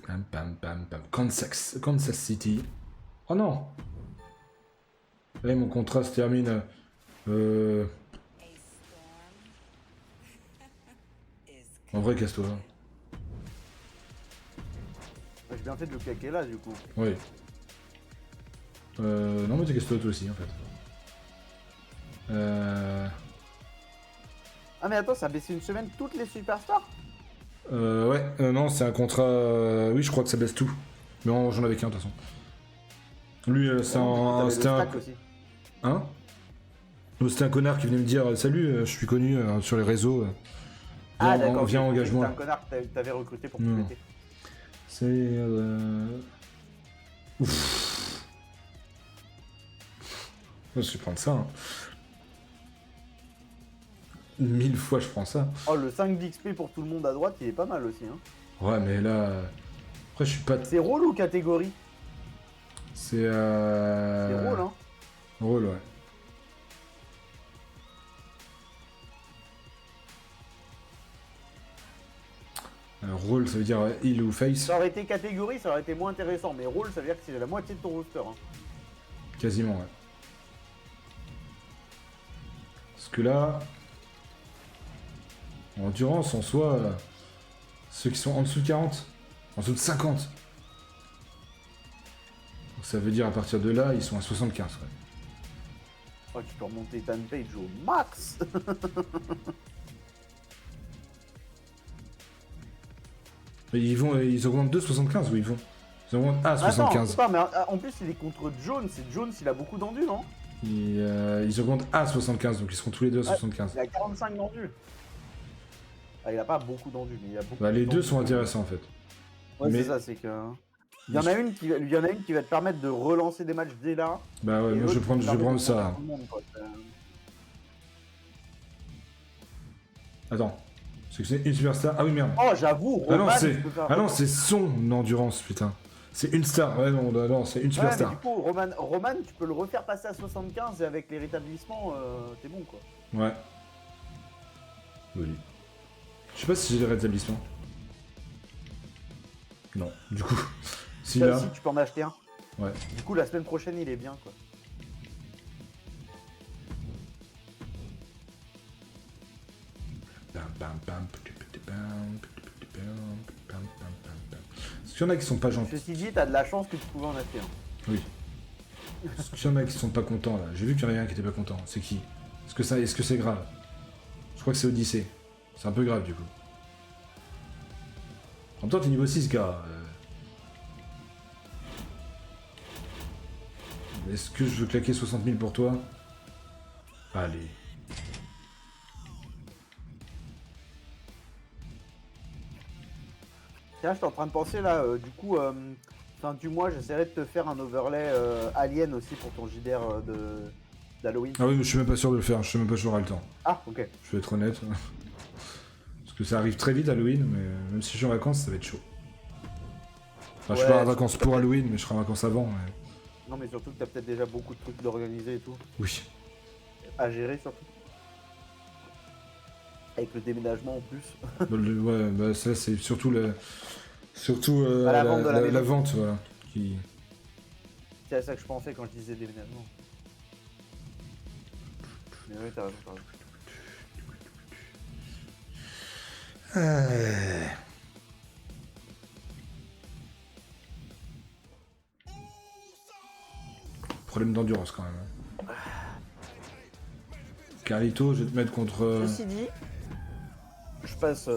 Pam, pam, pam, pam. Kansas City. Oh non. Allez, mon contrat se termine. En vrai, casse-toi. J'ai bien fait de le claquer là, du coup. Oui. Non, mais t'es casse-toi toi aussi, en fait. Ah, mais attends, ça a baissé une semaine toutes les superstars? Ouais, non, c'est un contrat. Oui, je crois que ça baisse tout. Mais j'en avais qu'un, de toute façon. Lui, c'est Ah non, du coup, t'avais le c'était un. stack aussi. Hein? C'était un connard qui venait me dire salut, je suis connu sur les réseaux. Ah, d'accord, ok. Viens, Je pensais que engage-moi. c'était un connard que t'avais recruté pour tout Non. péter. C'est. Ouf. Je vais prendre ça. Hein. 1000 fois, je prends ça. Oh, le 5 d'XP pour tout le monde à droite, il est pas mal aussi. Hein. Ouais, mais là. Après, je suis pas. C'est rôle ou catégorie? C'est. C'est rôle, hein. Rôle, ouais. Rôle, ça veut dire heal ou face. Ça aurait été catégorie, ça aurait été moins intéressant. Mais rôle, ça veut dire que c'est la moitié de ton roster. Hein. Quasiment, ouais. Parce que là. En endurance, en soi. Ceux qui sont en dessous de 40. En dessous de 50. Donc ça veut dire à partir de là, ils sont à 75, ouais. Oh, tu peux remonter Tan Page au max. Mais ils augmentent de 75 ou ils vont. Ils augmentent à Attends, 75. c'est pas, mais en plus, il est contre Jones. Et Jones, il a beaucoup d'endus, non? Ils augmentent à 75, donc ils seront tous les deux à 75. Il a 45 d'endus. Ah, il a pas beaucoup d'endus, mais il a beaucoup Bah, les deux d'endus. sont intéressants en fait. Ouais, mais- c'est ça, c'est que. Il y en a une qui va te permettre de relancer des matchs dès là. Bah ouais, et moi l'autre je qui vais te permet prendre de ça. monter tout le monde, quoi. Attends. C'est que c'est une superstar. Ah oui, merde. Oh, j'avoue, Ah non, Roman, c'est tu peux faire. ah non, c'est son endurance, putain. C'est une star. Ouais, non, c'est une Ouais, mais superstar. du coup, Roman, tu peux le refaire passer à 75 et avec les rétablissements, t'es bon, quoi. Ouais. Oui. Je sais pas si j'ai les rétablissements. Non, du coup. Si Ça là. aussi, tu peux en acheter un. Ouais. Du coup, la semaine prochaine, il est bien, quoi. Est-ce qu'il y en a qui sont pas gentils? Ceci dit, t'as de la chance que tu pouvais en acheter un. Oui. Est-ce qu'il y en a qui sont pas contents là? J'ai vu qu'il y en avait un qui était pas content. C'est qui? Est-ce que c'est grave? Je crois que c'est Odyssée. C'est un peu grave du coup. En même temps, t'es niveau 6, gars. Est-ce que je veux claquer 60 000 pour toi? Allez. Tiens, je suis en train de penser là, du coup, fin du mois, j'essaierai de te faire un overlay Alien aussi pour ton JDR d'Halloween. Ah oui, mais je suis même pas sûr de le faire. Je suis même pas sûr j'aurai le temps. Ah, ok. Je vais être honnête. Parce que ça arrive très vite Halloween, mais même si je suis en vacances, ça va être chaud. Enfin, je suis Ouais, pas en vacances pour Halloween, mais je serai en vacances avant. Non, mais surtout que t'as peut-être déjà beaucoup de trucs d'organiser et tout. Oui. À gérer surtout. Avec le déménagement en plus. Ouais, bah ça c'est surtout Bah, la vente de la maison. vente, voilà. Qui... C'est à ça que je pensais quand je disais déménagement. Mais oui, t'as raison, t'as raison. Problème d'endurance quand même. Hein. Carlito, je vais te mettre contre. Ceci dit, je passe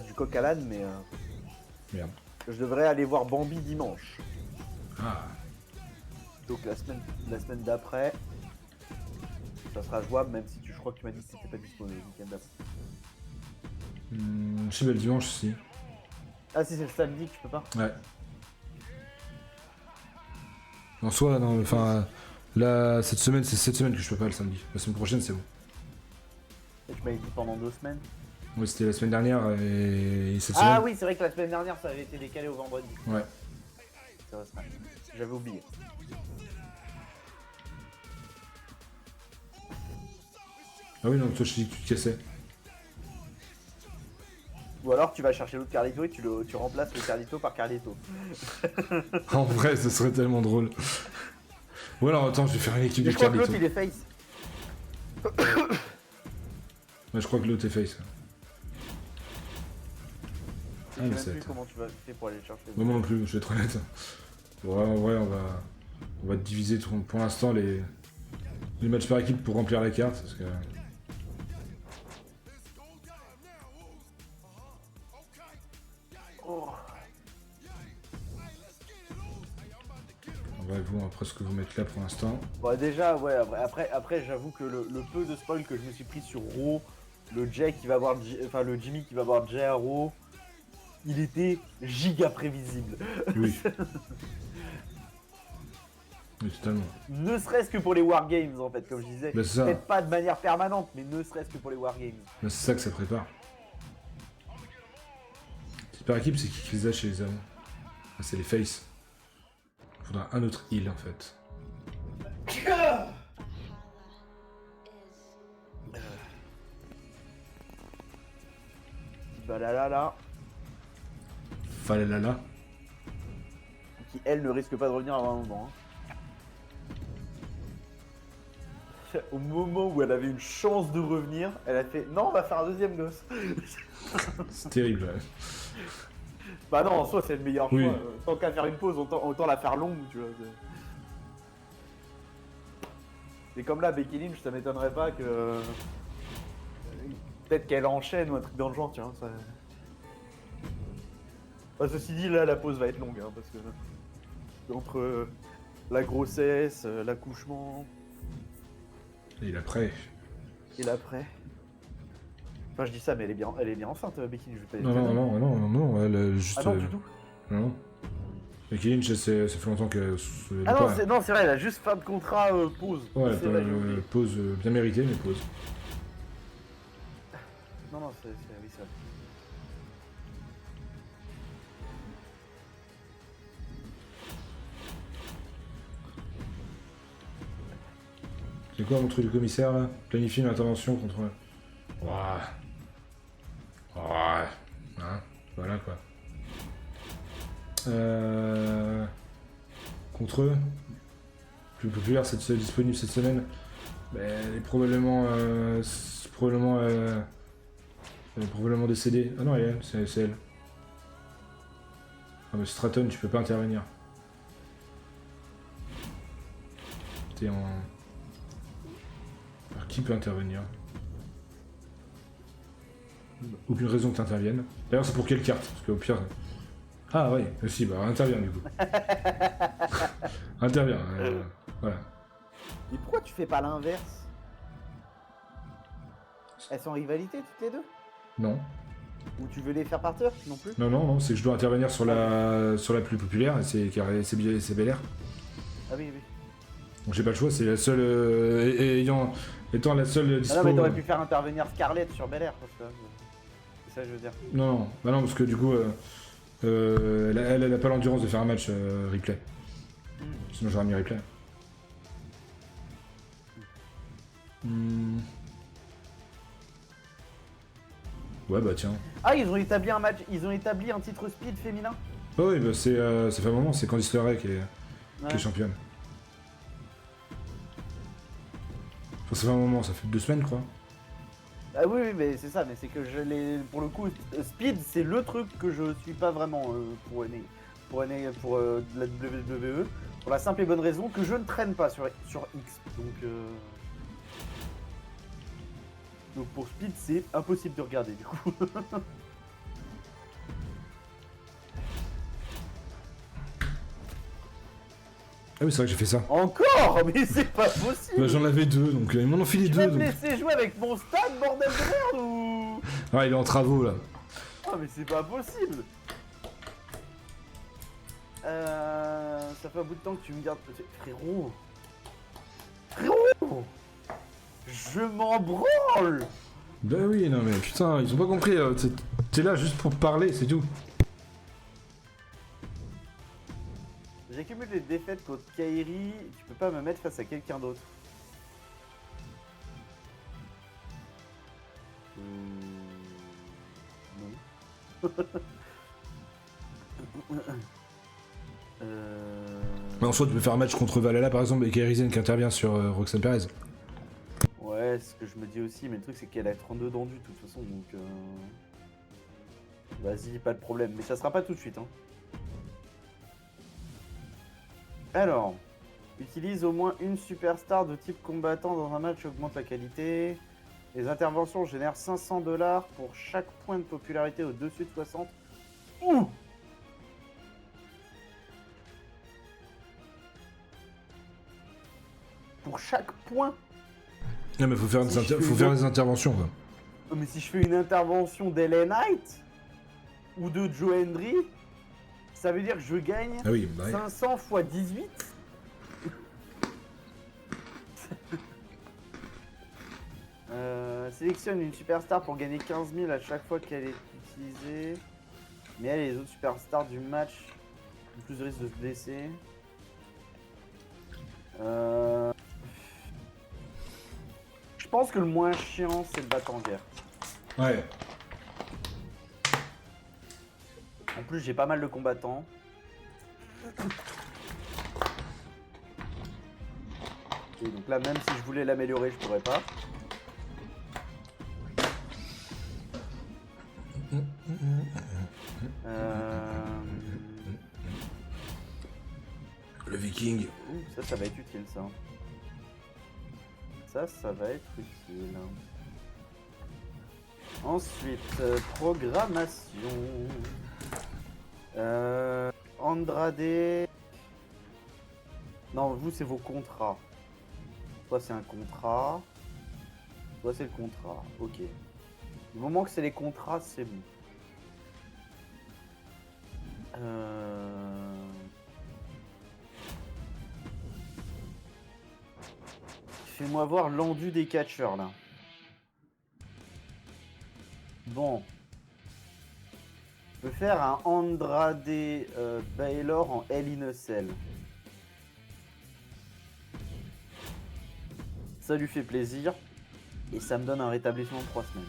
du coq à l'âne, mais Merde. je devrais aller voir Bambi dimanche. Ah. Donc la semaine d'après, ça sera jouable, même si je crois que tu m'as dit que c'était pas disponible le week-end d'après. Je sais, mais le dimanche aussi. Ah si c'est le samedi que tu peux pas. Ouais. En soi, non, enfin. Là, cette semaine, c'est cette semaine que je peux pas le samedi. La semaine prochaine, c'est bon. Et tu m'avais dit pendant 2 semaines. Oui, c'était la semaine dernière et cette Ah semaine. oui, c'est vrai que la semaine dernière ça avait été décalé au vendredi. Ouais. C'est vrai, c'est vrai. J'avais oublié. Ah oui, non, toi, je te dis que tu te cassais. Ou alors tu vas chercher l'autre Carlito et tu remplaces le Carlito par Carlito. En vrai, ce serait tellement drôle. Ou alors, attends, je vais faire une équipe Mais de je crois que Carlito. l'autre il est face. Ouais, je crois que l'autre est face. Je mais sais ça même va plus être- comment tu vas faire pour aller le chercher. Moi non plus, je vais être honnête. Ouais, en vrai, on va diviser pour l'instant les matchs par équipe pour remplir la carte. Parce que... Oh. On va vous presque vous mettre là pour l'instant. Bon, déjà, ouais, après j'avoue que le peu de spoil que je me suis pris sur Raw, le Jay qui va avoir, enfin le Jimmy qui va avoir Jay à Raw, il était giga prévisible. Oui. Oui, totalement. Ne serait-ce que pour les Wargames en fait, comme je disais. Bah, c'est ça. Peut-être pas de manière permanente, mais ne serait-ce que pour les Wargames. Bah, c'est ça que ça prépare. C'est par équipe, c'est qui les a chez les hommes? Ah, c'est les face. Il faudra un autre heal en fait. Bah là, Falalala. qui elle ne risque pas de revenir avant un moment. Hein. Au moment où elle avait une chance de revenir, elle a fait non, on va faire un deuxième gosse. C'est terrible. Ouais. Bah non, en soi c'est le meilleur Oui. choix. Tant qu'à faire une pause, autant la faire longue, tu vois. C'est comme là, Becky Lynch, ça m'étonnerait pas que. Peut-être qu'elle enchaîne ou un truc dans le genre, tu vois. Ça... Enfin, ceci dit, là, la pause va être longue, hein, parce que. Entre la grossesse, l'accouchement Et l'après. et l'après. Enfin, je dis ça, mais elle est bien enceinte, Becky Lynch. Je vais pas Non, dire non, que- non, non, non, non, elle a juste. Ah non, du tout. Non. Becky Lynch, ça fait longtemps qu'elle. Ah non, c'est vrai, elle a juste fin de contrat, pause. Ouais, C'est vrai, j'ai oublié. pause bien méritée, mais pause. Non, oui, ça. C'est quoi mon truc de commissaire là? Planifie une intervention contre. Ouais. Ouais. Hein? Voilà quoi. Contre eux. Plus populaire, disponible cette semaine. Ben, elle est probablement. Elle est probablement décédée. Ah non, elle est elle, c'est elle. Ah mais Stratton, tu peux pas intervenir. T'es en. Alors qui peut intervenir? Aucune raison que t'interviennes. D'ailleurs, c'est pour quelle carte? Parce qu'au pire. Ah ouais, aussi, bah interviens du coup. Interviens, voilà. Et pourquoi tu fais pas l'inverse? Elles sont en rivalité toutes les deux? Non. Ou tu veux les faire partir non plus? Non, non, non, c'est que je dois intervenir sur la plus populaire, et c'est Bel Air. Ah oui, oui. Donc j'ai pas le choix, c'est la seule. Étant la seule Ah dispo. non, mais t'aurais pu faire intervenir Scarlett sur Bel Air, parce que. C'est ça que je veux dire. Non, non, bah non, parce que du coup, elle a pas l'endurance de faire un match replay. Sinon j'aurais mis replay. Hmm. Ouais, bah tiens. Ah, ils ont établi un match, ils ont établi un titre speed féminin? Ah oui, bah ça fait un moment, c'est Candice LeRae qui est Ouais. championne. Enfin, ça fait un moment, ça fait 2 semaines, quoi. Ah oui, oui, mais c'est ça, mais c'est que pour le coup, speed, c'est le truc que je suis pas vraiment pour la WWE, pour la simple et bonne raison que je ne traîne pas sur X. Donc pour speed, c'est impossible de regarder du coup. Ah oui, c'est vrai que j'ai fait ça. Encore? Mais c'est pas possible! Bah, j'en avais 2, donc ils m'en ont filé Tu 2. vas me Donc... laisser jouer avec mon stade, bordel de merde, ou... Ah, il est en travaux là. Ah mais c'est pas possible! Ça fait un bout de temps que tu me gardes... Frérot! Frérot! Je m'en branle! Bah oui, non mais putain, ils ont pas compris. T'es là juste pour parler, c'est tout. J'accumule les défaites contre Kairi, tu peux pas me mettre face à quelqu'un d'autre. Non. Mais en soi, tu peux faire un match contre Valhalla par exemple et Kairi qui intervient sur Roxanne Perez. Ouais, c'est ce que je me dis aussi, mais le truc c'est qu'elle a 32 d'endu de toute façon, donc vas-y, pas de problème, mais ça sera pas tout de suite. Hein. Alors, utilise au moins une superstar de type combattant dans un match, augmente la qualité. Les interventions génèrent 500$ pour chaque point de popularité au-dessus de 60. Ouh! Pour chaque point. Non mais faut faire, des interventions quoi. Oh, mais si je fais une intervention d'LA Knight ou de Joe Hendry, ça veut dire que je gagne Ah oui, bah oui. 500 x 18. Sélectionne une superstar pour gagner 15 000 à chaque fois qu'elle est utilisée. Mais elle et les autres superstars du match ont plus de risque de se blesser. Je pense que le moins chiant c'est le battre en guerre. Ouais. En plus j'ai pas mal de combattants. Et donc là même si je voulais l'améliorer je pourrais pas. Le Viking. Ouh, ça va être utile ça. Ça va être utile. Ensuite, programmation. Andrade. Non, vous c'est vos contrats. Soit c'est un contrat. Soit c'est le contrat. Ok. Du moment que c'est les contrats, c'est bon. Fais-moi voir l'endu des catcheurs là. Bon. Je peux faire un Andrade Baylor en Hell in a Cell. Ça lui fait plaisir. Et ça me donne un rétablissement de 3 semaines.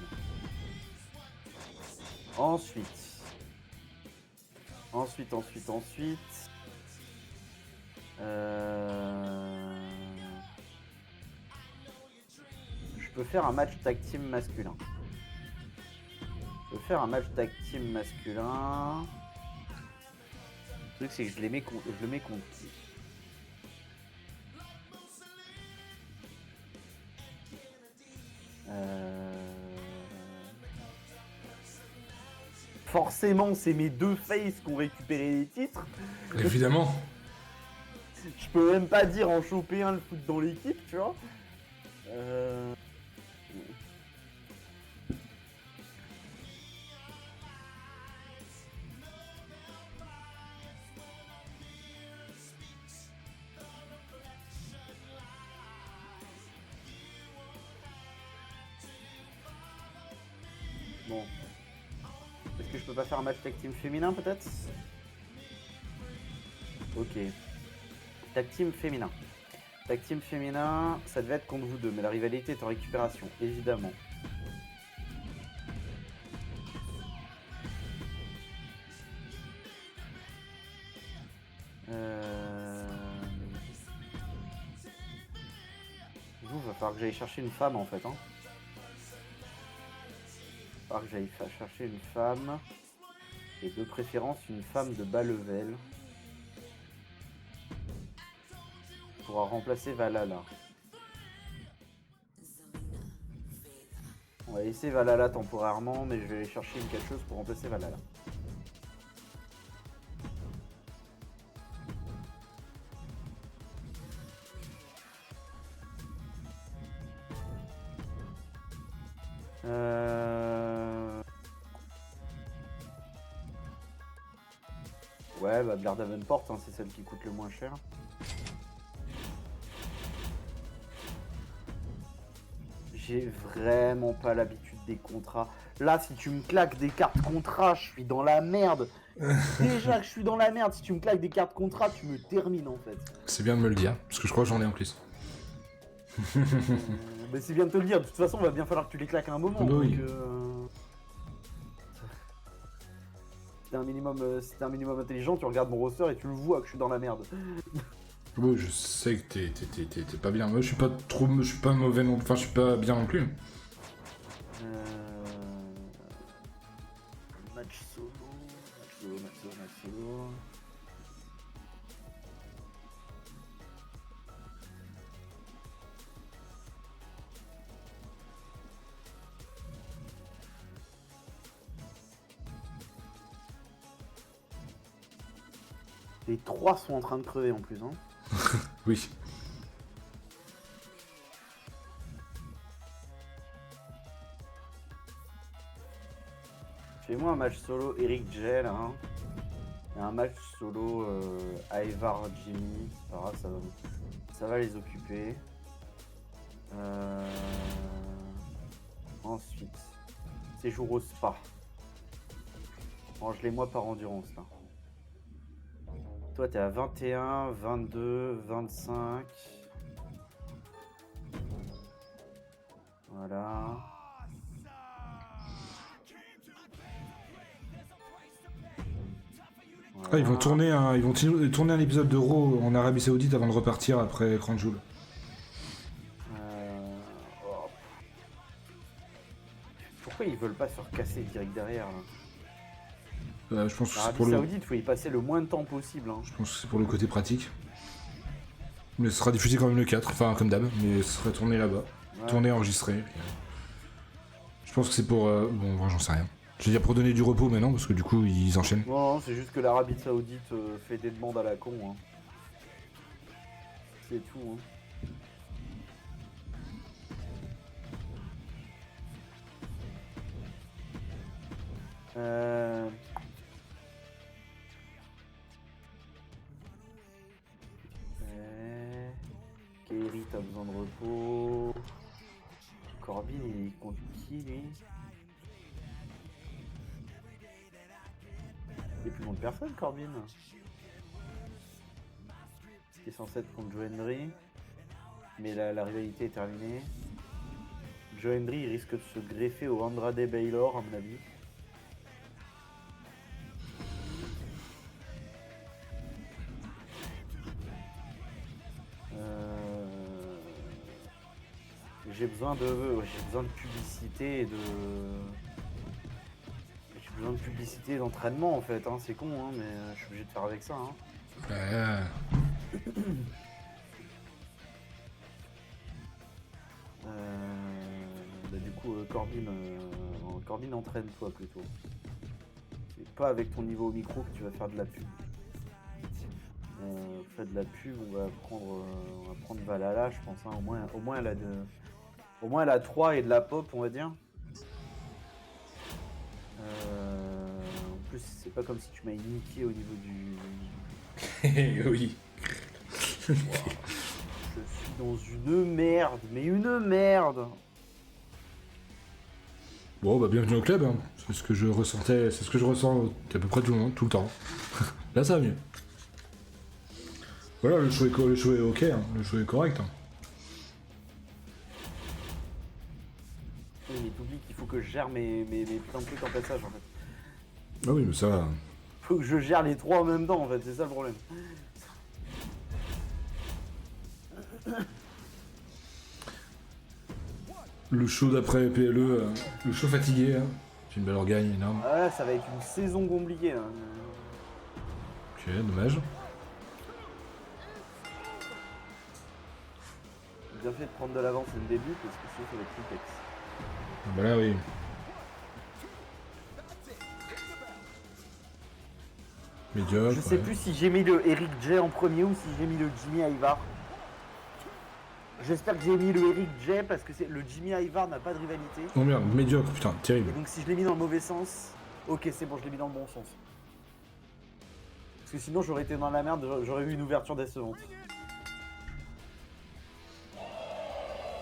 Ensuite. Je peux faire un match tag team masculin. Le truc c'est que je le mets contre qui? Forcément, c'est mes deux faces qui ont récupéré les titres. Évidemment. Je peux même pas dire en choper un le foutre dans l'équipe, tu vois. Bon. Est-ce que je peux pas faire un match tag team féminin peut-être? Ok. Tag team féminin. Tag team féminin, ça devait être contre vous deux, mais la rivalité est en récupération, évidemment. Vous, va falloir que j'aille chercher une femme en fait. Hein. Va falloir que j'aille chercher une femme. Et de préférence une femme de bas level. Pour remplacer Valhalla. On va laisser Valhalla temporairement, mais je vais aller chercher une catcheuse pour remplacer Valhalla. Ouais, bah Blair Davenport, hein, c'est celle qui coûte le moins cher. J'ai vraiment pas l'habitude des contrats. Là, si tu me claques des cartes contrats, je suis dans la merde. Déjà que je suis dans la merde, si tu me claques des cartes contrats, tu me termines en fait. C'est bien de me le dire, parce que je crois que j'en ai en plus. Mais c'est bien de te le dire, de toute façon, il va bien falloir que tu les claques à un moment. Bah oui. Donc, si t'es un minimum intelligent, tu regardes mon roster et tu le vois que je suis dans la merde. Oui, je sais que t'es pas bien. Moi, je suis pas mauvais non, enfin, je suis pas bien non plus. Match solo, match solo. Les trois sont en train de crever en plus, hein. Oui. Fais-moi un match solo Eric J là. Hein. Et un match solo Ivar Jimmy. C'est pas grave, ça va les occuper. Ensuite, séjour au spa. Range les mois par endurance là. Toi t'es à 21, 22, 25. Voilà. Ah, ils vont tourner un épisode de Raw en Arabie Saoudite avant de repartir après Crown Jewel. Oh. Pourquoi ils veulent pas se recasser direct derrière là? Je pense que c'est L'Arabie pour Saoudite, faut y passer le moins de temps possible. Hein. Je pense que c'est pour le côté pratique. Mais ce sera diffusé quand même le 4, enfin comme d'hab, mais ce sera tourné là-bas. Ouais. Tourné, enregistré. Je pense que c'est pour... bon, moi j'en sais rien. Je veux dire pour donner du repos maintenant, parce que du coup ils enchaînent. Non, c'est juste que l'Arabie Saoudite fait des demandes à la con. Hein. C'est tout. Hein. Kairi, t'as besoin de repos. Corbin, il est contre qui lui? Il est plus contre personne, Corbin. Il est censé être contre Joe Hendry. Mais la rivalité est terminée. Joe Hendry il risque de se greffer au Andrade Baylor, à mon avis. J'ai besoin de publicité et de... J'ai besoin de publicité et d'entraînement en fait, hein. C'est con, hein, mais je suis obligé de faire avec ça. Hein. Du coup, Corbin entraîne-toi plutôt. C'est pas avec ton niveau au micro que tu vas faire de la pub. Fais de la pub, on va prendre Valhalla, je pense. Hein. Au moins elle a 3 et de la pop, on va dire. En plus, c'est pas comme si tu m'as niqué au niveau du... Oui. Wow. Je suis dans une merde, mais une merde. Bon, bah bienvenue au club, hein. C'est ce que je ressentais, c'est ce que je ressens à peu près tout le temps. Là, ça va mieux. Voilà, le show est ok, hein. Le show est correct. Hein. Oui, mais t'oublies qu'il faut que je gère mes putains de trucs en passage en fait. Ah oui, mais ça... Faut que je gère les trois en même temps en fait, c'est ça le problème. Le show d'après PLE, le show fatigué, hein. C'est une belle orgagne énorme. Ah, ça va être une saison compliquée là. Ok, dommage. Bien fait de prendre de l'avance dès le début parce que sinon ça va être complexe. Ah bah là, oui. Médiocre. Je sais plus si j'ai mis le Eric J en premier ou si j'ai mis le Jimmy Ivar. J'espère que j'ai mis le Eric J parce que le Jimmy Ivar n'a pas de rivalité. Oh merde, médiocre, putain, terrible. Et donc si je l'ai mis dans le mauvais sens, ok c'est bon, je l'ai mis dans le bon sens. Parce que sinon j'aurais été dans la merde, j'aurais eu une ouverture décevante.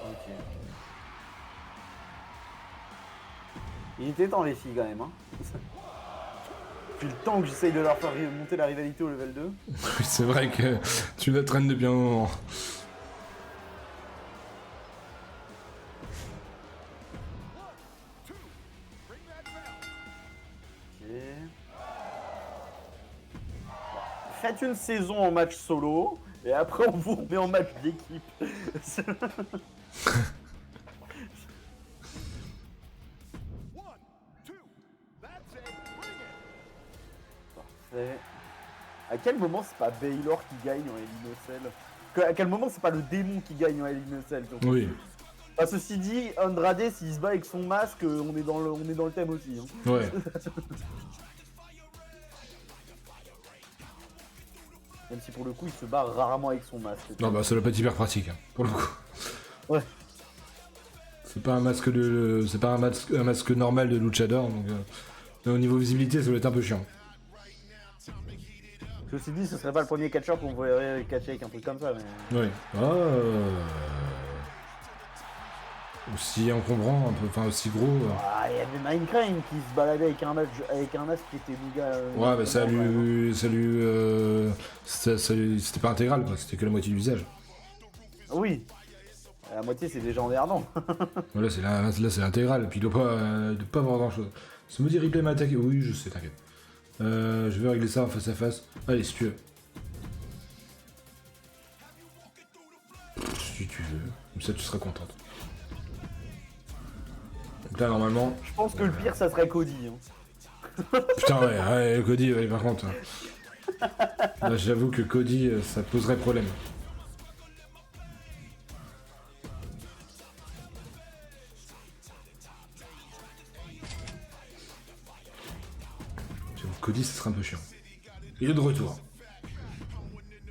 Ok. Il était temps les filles quand même. Hein. Depuis le temps que j'essaye de leur faire monter la rivalité au level 2. C'est vrai que tu la traînes depuis un moment. Ok. faites une saison en match solo, et après on vous remet en match d'équipe. Parfait. À quel moment c'est pas Baylor qui gagne en Hell in a Cell? À quel moment c'est pas le démon qui gagne en Hell in a Cell? Oui. Bah, ceci dit, Andrade s'il se bat avec son masque, on est dans le thème aussi. Hein. Ouais. Même si pour le coup il se bat rarement avec son masque. Non bah ça doit pas être hyper pratique, hein, pour le coup. Ouais. C'est pas un masque c'est pas un masque normal de luchador, donc au niveau visibilité ça doit être un peu chiant. Ceci dit, ce serait pas le premier catcheur qu'on verrait catcher avec un truc comme ça. Mais... Ouais. Aussi encombrant, un peu, enfin aussi gros. Ah, il y avait Minecraft qui se baladait avec un masque qui était méga. Ouais, bah c'était pas intégral, quoi. C'était que la moitié du visage. Oui. La moitié c'est déjà emmerdant. Voilà, là c'est l'intégral, et puis il doit pas avoir grand chose. Ce maudit replay m'a attaqué. Oui, je sais, t'inquiète. Je vais régler ça en face à face. Allez, si tu veux. Si tu veux. Comme ça, tu seras contente. Donc là, normalement. Je pense que le pire ça serait Cody. Hein. Putain, ouais, Cody, ouais, par contre. Là, j'avoue que Cody, ça poserait problème. Cody, ça serait un peu chiant. Il est de retour.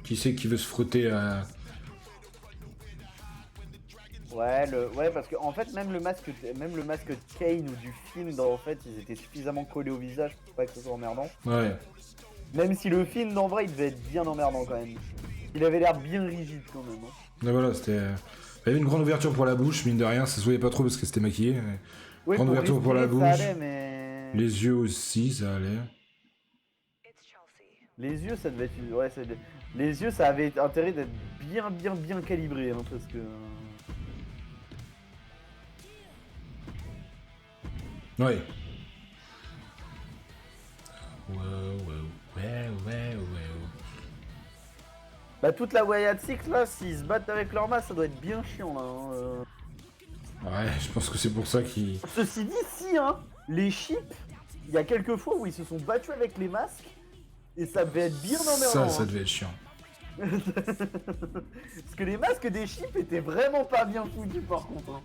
Qui c'est qui veut se frotter à... Ouais, parce que en fait même le masque de Kane ou du film, en fait, ils étaient suffisamment collés au visage pour pas que ce soit emmerdant. Ouais. Même si le film en vrai il devait être bien emmerdant quand même. Il avait l'air bien rigide quand même. Hein. Mais voilà, c'était... Il y avait une grande ouverture pour la bouche, mine de rien, ça se voyait pas trop parce que c'était maquillé. Mais... Oui, grande ouverture pour la bouche. Ça allait, mais... Les yeux aussi, ça allait. Les yeux, ça devait être... Ouais, les yeux, ça avait intérêt d'être bien calibré, hein, parce que... Ouais. Ouais. Bah toute la Wyatt Six là, s'ils se battent avec leur masque, ça doit être bien chiant là. Hein, Ouais, je pense que c'est pour ça qu'ils... Ceci dit, si hein, les chips, il y a quelques fois où ils se sont battus avec les masques, et ça devait être bien emmerdant. Ça hein. devait être chiant. Parce que les masques des chips étaient vraiment pas bien foutus par contre. Hein.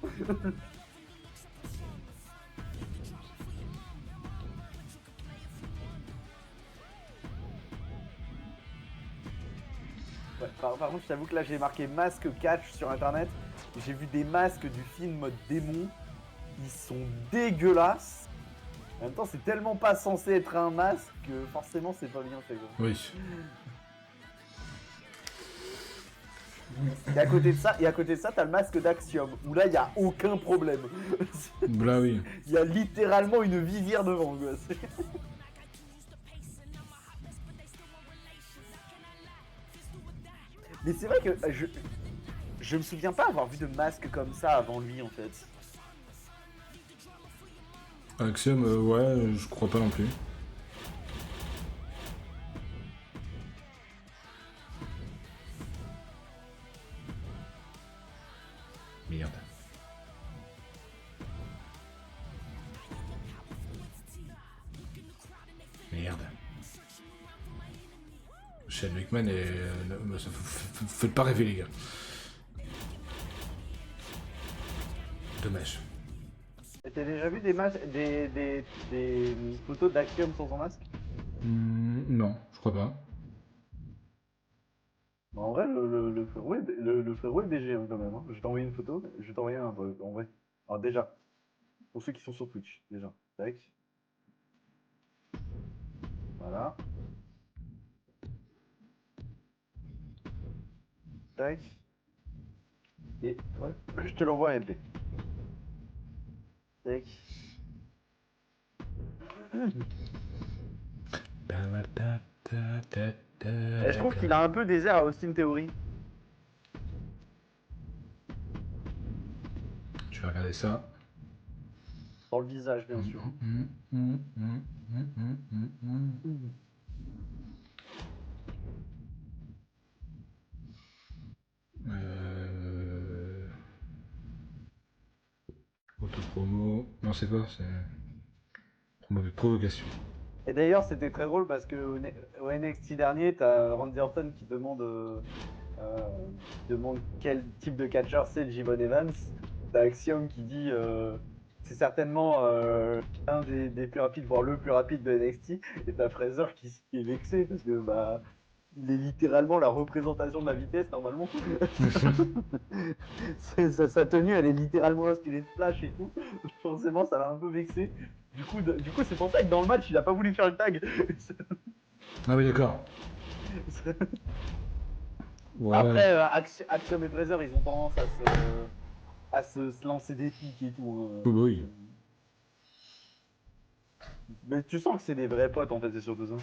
Ouais, par contre, je t'avoue que là j'ai marqué masque catch sur internet. J'ai vu des masques du film mode démon. Ils sont dégueulasses. En même temps, c'est tellement pas censé être un masque que forcément c'est pas bien fait. Quoi. Oui. Et à côté de ça, t'as le masque d'Axiom, où là, il y a aucun problème. Là, oui. Il y a littéralement une visière devant, quoi. Mais c'est vrai que je me souviens pas avoir vu de masque comme ça avant lui, en fait. Axiom, ouais, je crois pas non plus. Merde. Shane McMahon est... faites pas rêver les gars. Dommage. T'as déjà vu des photos d'Axiom sans son masque? Non, je crois pas. Bah, en vrai, le frérot est BG hein, quand même. Hein. Je vais t'envoyer une photo, je vais t'envoyer un truc, en vrai. Alors déjà, pour ceux qui sont sur Twitch, déjà. Tac. Voilà. Tac. Et ouais, je te l'envoie à MP. Tac. Je trouve qu'il a un peu des airs à Austin Theory. Je vais regarder ça. Dans le visage, bien sûr. Non, c'est quoi? C'est provocation. Et d'ailleurs, c'était très drôle parce que au NXT dernier, t'as Randy Orton qui demande quel type de catcheur c'est Jimon Evans. T'as Axiom qui dit c'est certainement un des plus rapides, voire le plus rapide de NXT. Et t'as Fraser qui est vexé parce que bah il est littéralement la représentation de la vitesse normalement. Sa tenue, elle est littéralement inspirée de Flash et tout. Forcément, ça l'a un peu vexé. Du coup, c'est pour ça que dans le match, il a pas voulu faire le tag. Ah oui, d'accord. Ouais. Après, Axiom et Fraser, ils ont tendance à se lancer des pics et tout. Oui. Mais tu sens que c'est des vrais potes en fait, c'est surtout ça.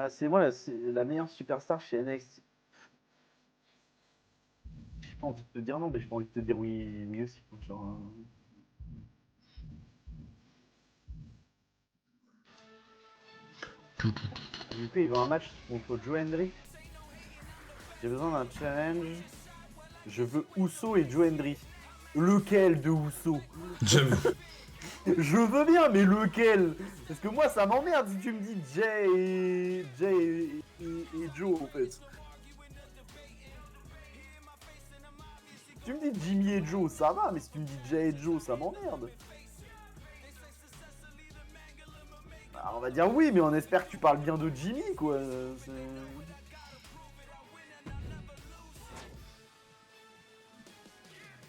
C'est moi c'est la meilleure superstar chez NXT. J'ai pas envie de te dire non, mais j'ai pas envie de te dire oui, oui aussi. Genre, Du coup, il veut un match contre Joe Hendry. J'ai besoin d'un challenge. Je veux Uso et Joe Hendry. Lequel de Uso? J'avoue. Je veux bien, mais lequel? Parce que moi, ça m'emmerde si tu me dis Jay et Joe, en fait. Si tu me dis Jimmy et Joe, ça va, mais si tu me dis Jay et Joe, ça m'emmerde. Bah, on va dire oui, mais on espère que tu parles bien de Jimmy, quoi.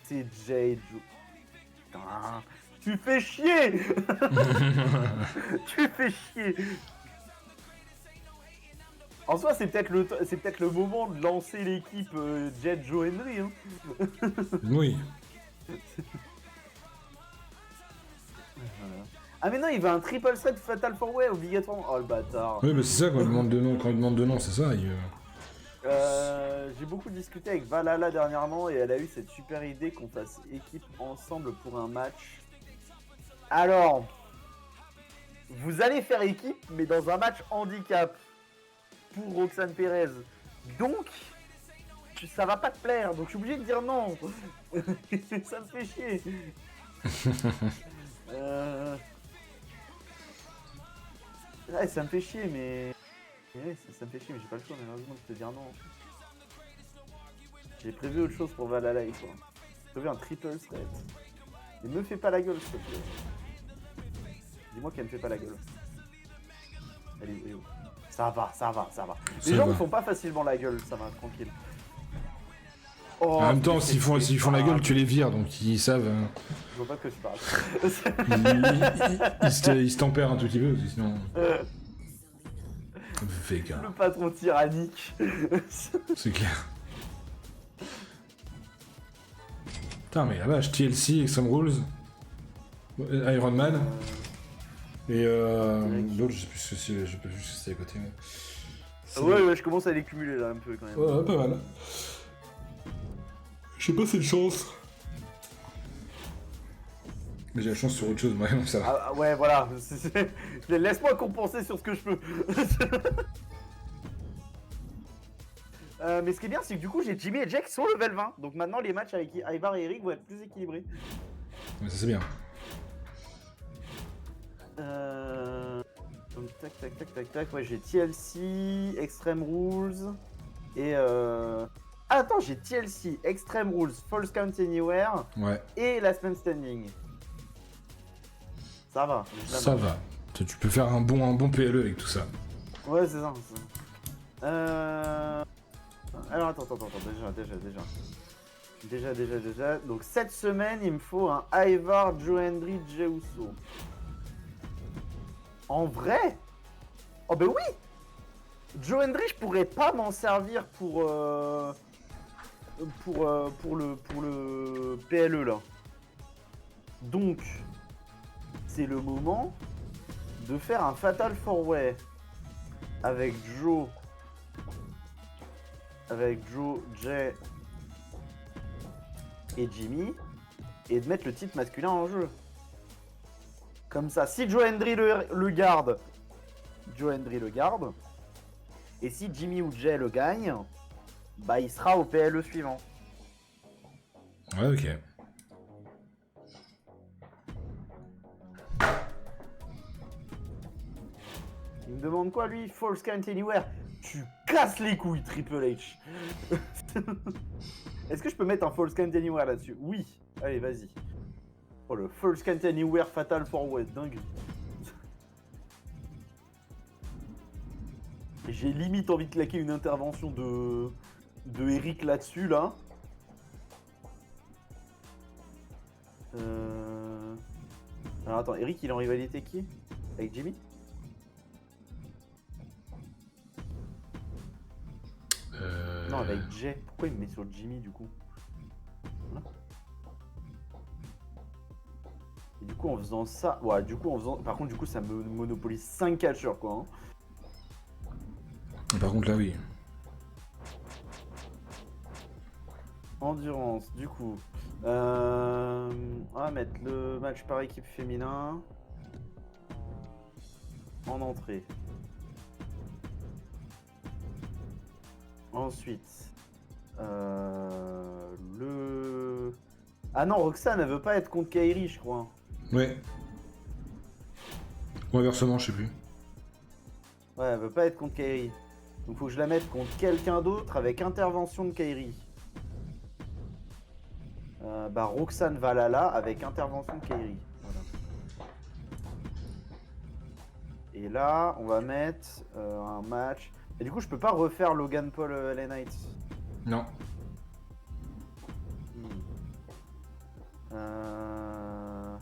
C'est Jay et Joe. Putain, tu fais chier. Tu fais chier. En soi, c'est peut-être le moment de lancer l'équipe Jet Joe Henry. Hein. Oui. Ah mais non, il veut un triple threat fatal 4-way obligatoirement. Oh le bâtard. Oui, mais c'est ça, quand il demande de nom, c'est ça. J'ai beaucoup discuté avec Valhalla dernièrement et elle a eu cette super idée qu'on fasse équipe ensemble pour un match. Alors, vous allez faire équipe, mais dans un match handicap pour Roxane Perez. Donc, ça va pas te plaire, donc je suis obligé de dire non. Ça me fait chier. Ouais, ça me fait chier, mais... Ouais, ça me fait chier, mais j'ai pas le choix malheureusement de te dire non. J'ai prévu autre chose pour Valhalla et quoi. J'ai prévu un triple threat. Et me fais pas la gueule, s'il te plaît. Dis-moi qu'elle me fait pas la gueule. Elle est où? Ça va. Les gens me font pas facilement la gueule, ça va, tranquille. Oh, en même temps, s'ils font la gueule, tu les vires, donc ils savent. Je vois pas de quoi tu parles. Ils se tempèrent un tout petit peu, sinon. Fais gaffe. Le patron tyrannique. C'est clair. Putain, mais la vache, TLC, Extreme Rules, Iron Man, et l'autre, je sais plus ce que c'est à côté. Ouais, je commence à les cumuler là un peu quand même. Ouais, pas mal. Je sais pas, c'est une chance. Mais j'ai la chance sur autre chose, moi, ça va. Ah, ouais, voilà. Laisse-moi compenser sur ce que je peux. Mais ce qui est bien, c'est que du coup, j'ai Jimmy et Jack qui sont level 20. Donc maintenant, les matchs avec Ivar et Eric vont être plus équilibrés. Ouais, ça c'est bien. Donc, tac. Ouais, j'ai TLC, Extreme Rules. Et Ah, attends, j'ai TLC, Extreme Rules, False Count Anywhere. Ouais. Et Last Man Standing. Ça va. Ça va. Tu peux faire un bon PLE avec tout ça. Ouais, c'est ça. Alors, attends. Déjà. Donc, cette semaine, il me faut un Ivar, Joe Hendry, Jey Uso. En vrai? Oh, ben oui! Joe Hendry, je pourrais pas m'en servir pour le PLE, là. Donc, c'est le moment de faire un Fatal 4-Way avec Joe, Jay et Jimmy, et de mettre le titre masculin en jeu. Comme ça, si Joe Hendry le garde, Joe Hendry le garde, et si Jimmy ou Jay le gagne, bah il sera au PLE suivant. Ouais, ok. Il me demande quoi lui? False Count Anywhere. Tu casses les couilles, Triple H. Est-ce que je peux mettre un False Count Anywhere là-dessus? Oui. Allez, vas-y. Oh, le False Count Anywhere Fatal 4-Way, dingue. J'ai limite envie de claquer une intervention de Eric là-dessus, là. Alors attends, Eric, il est en rivalité qui? Avec Jimmy? Non, avec Jay. Pourquoi il me met sur Jimmy, du coup? Hein? Et du coup, en faisant ça... Ouais, du coup, en faisant... Par contre, du coup, ça me monopolise 5 catcheurs, quoi. Hein. Par contre, là, oui. Endurance, du coup. On va mettre le match par équipe féminin en entrée. Ensuite, le... Ah non, Roxane, elle veut pas être contre Kairi, je crois. Ouais. Ou inversement, je sais plus. Ouais, elle veut pas être contre Kairi. Donc faut que je la mette contre quelqu'un d'autre avec intervention de Kairi. Bah Roxane Valhalla avec intervention de Kairi. Voilà. Et là, on va mettre un match. Et du coup, je peux pas refaire Logan Paul LA Knight. Non. Ah,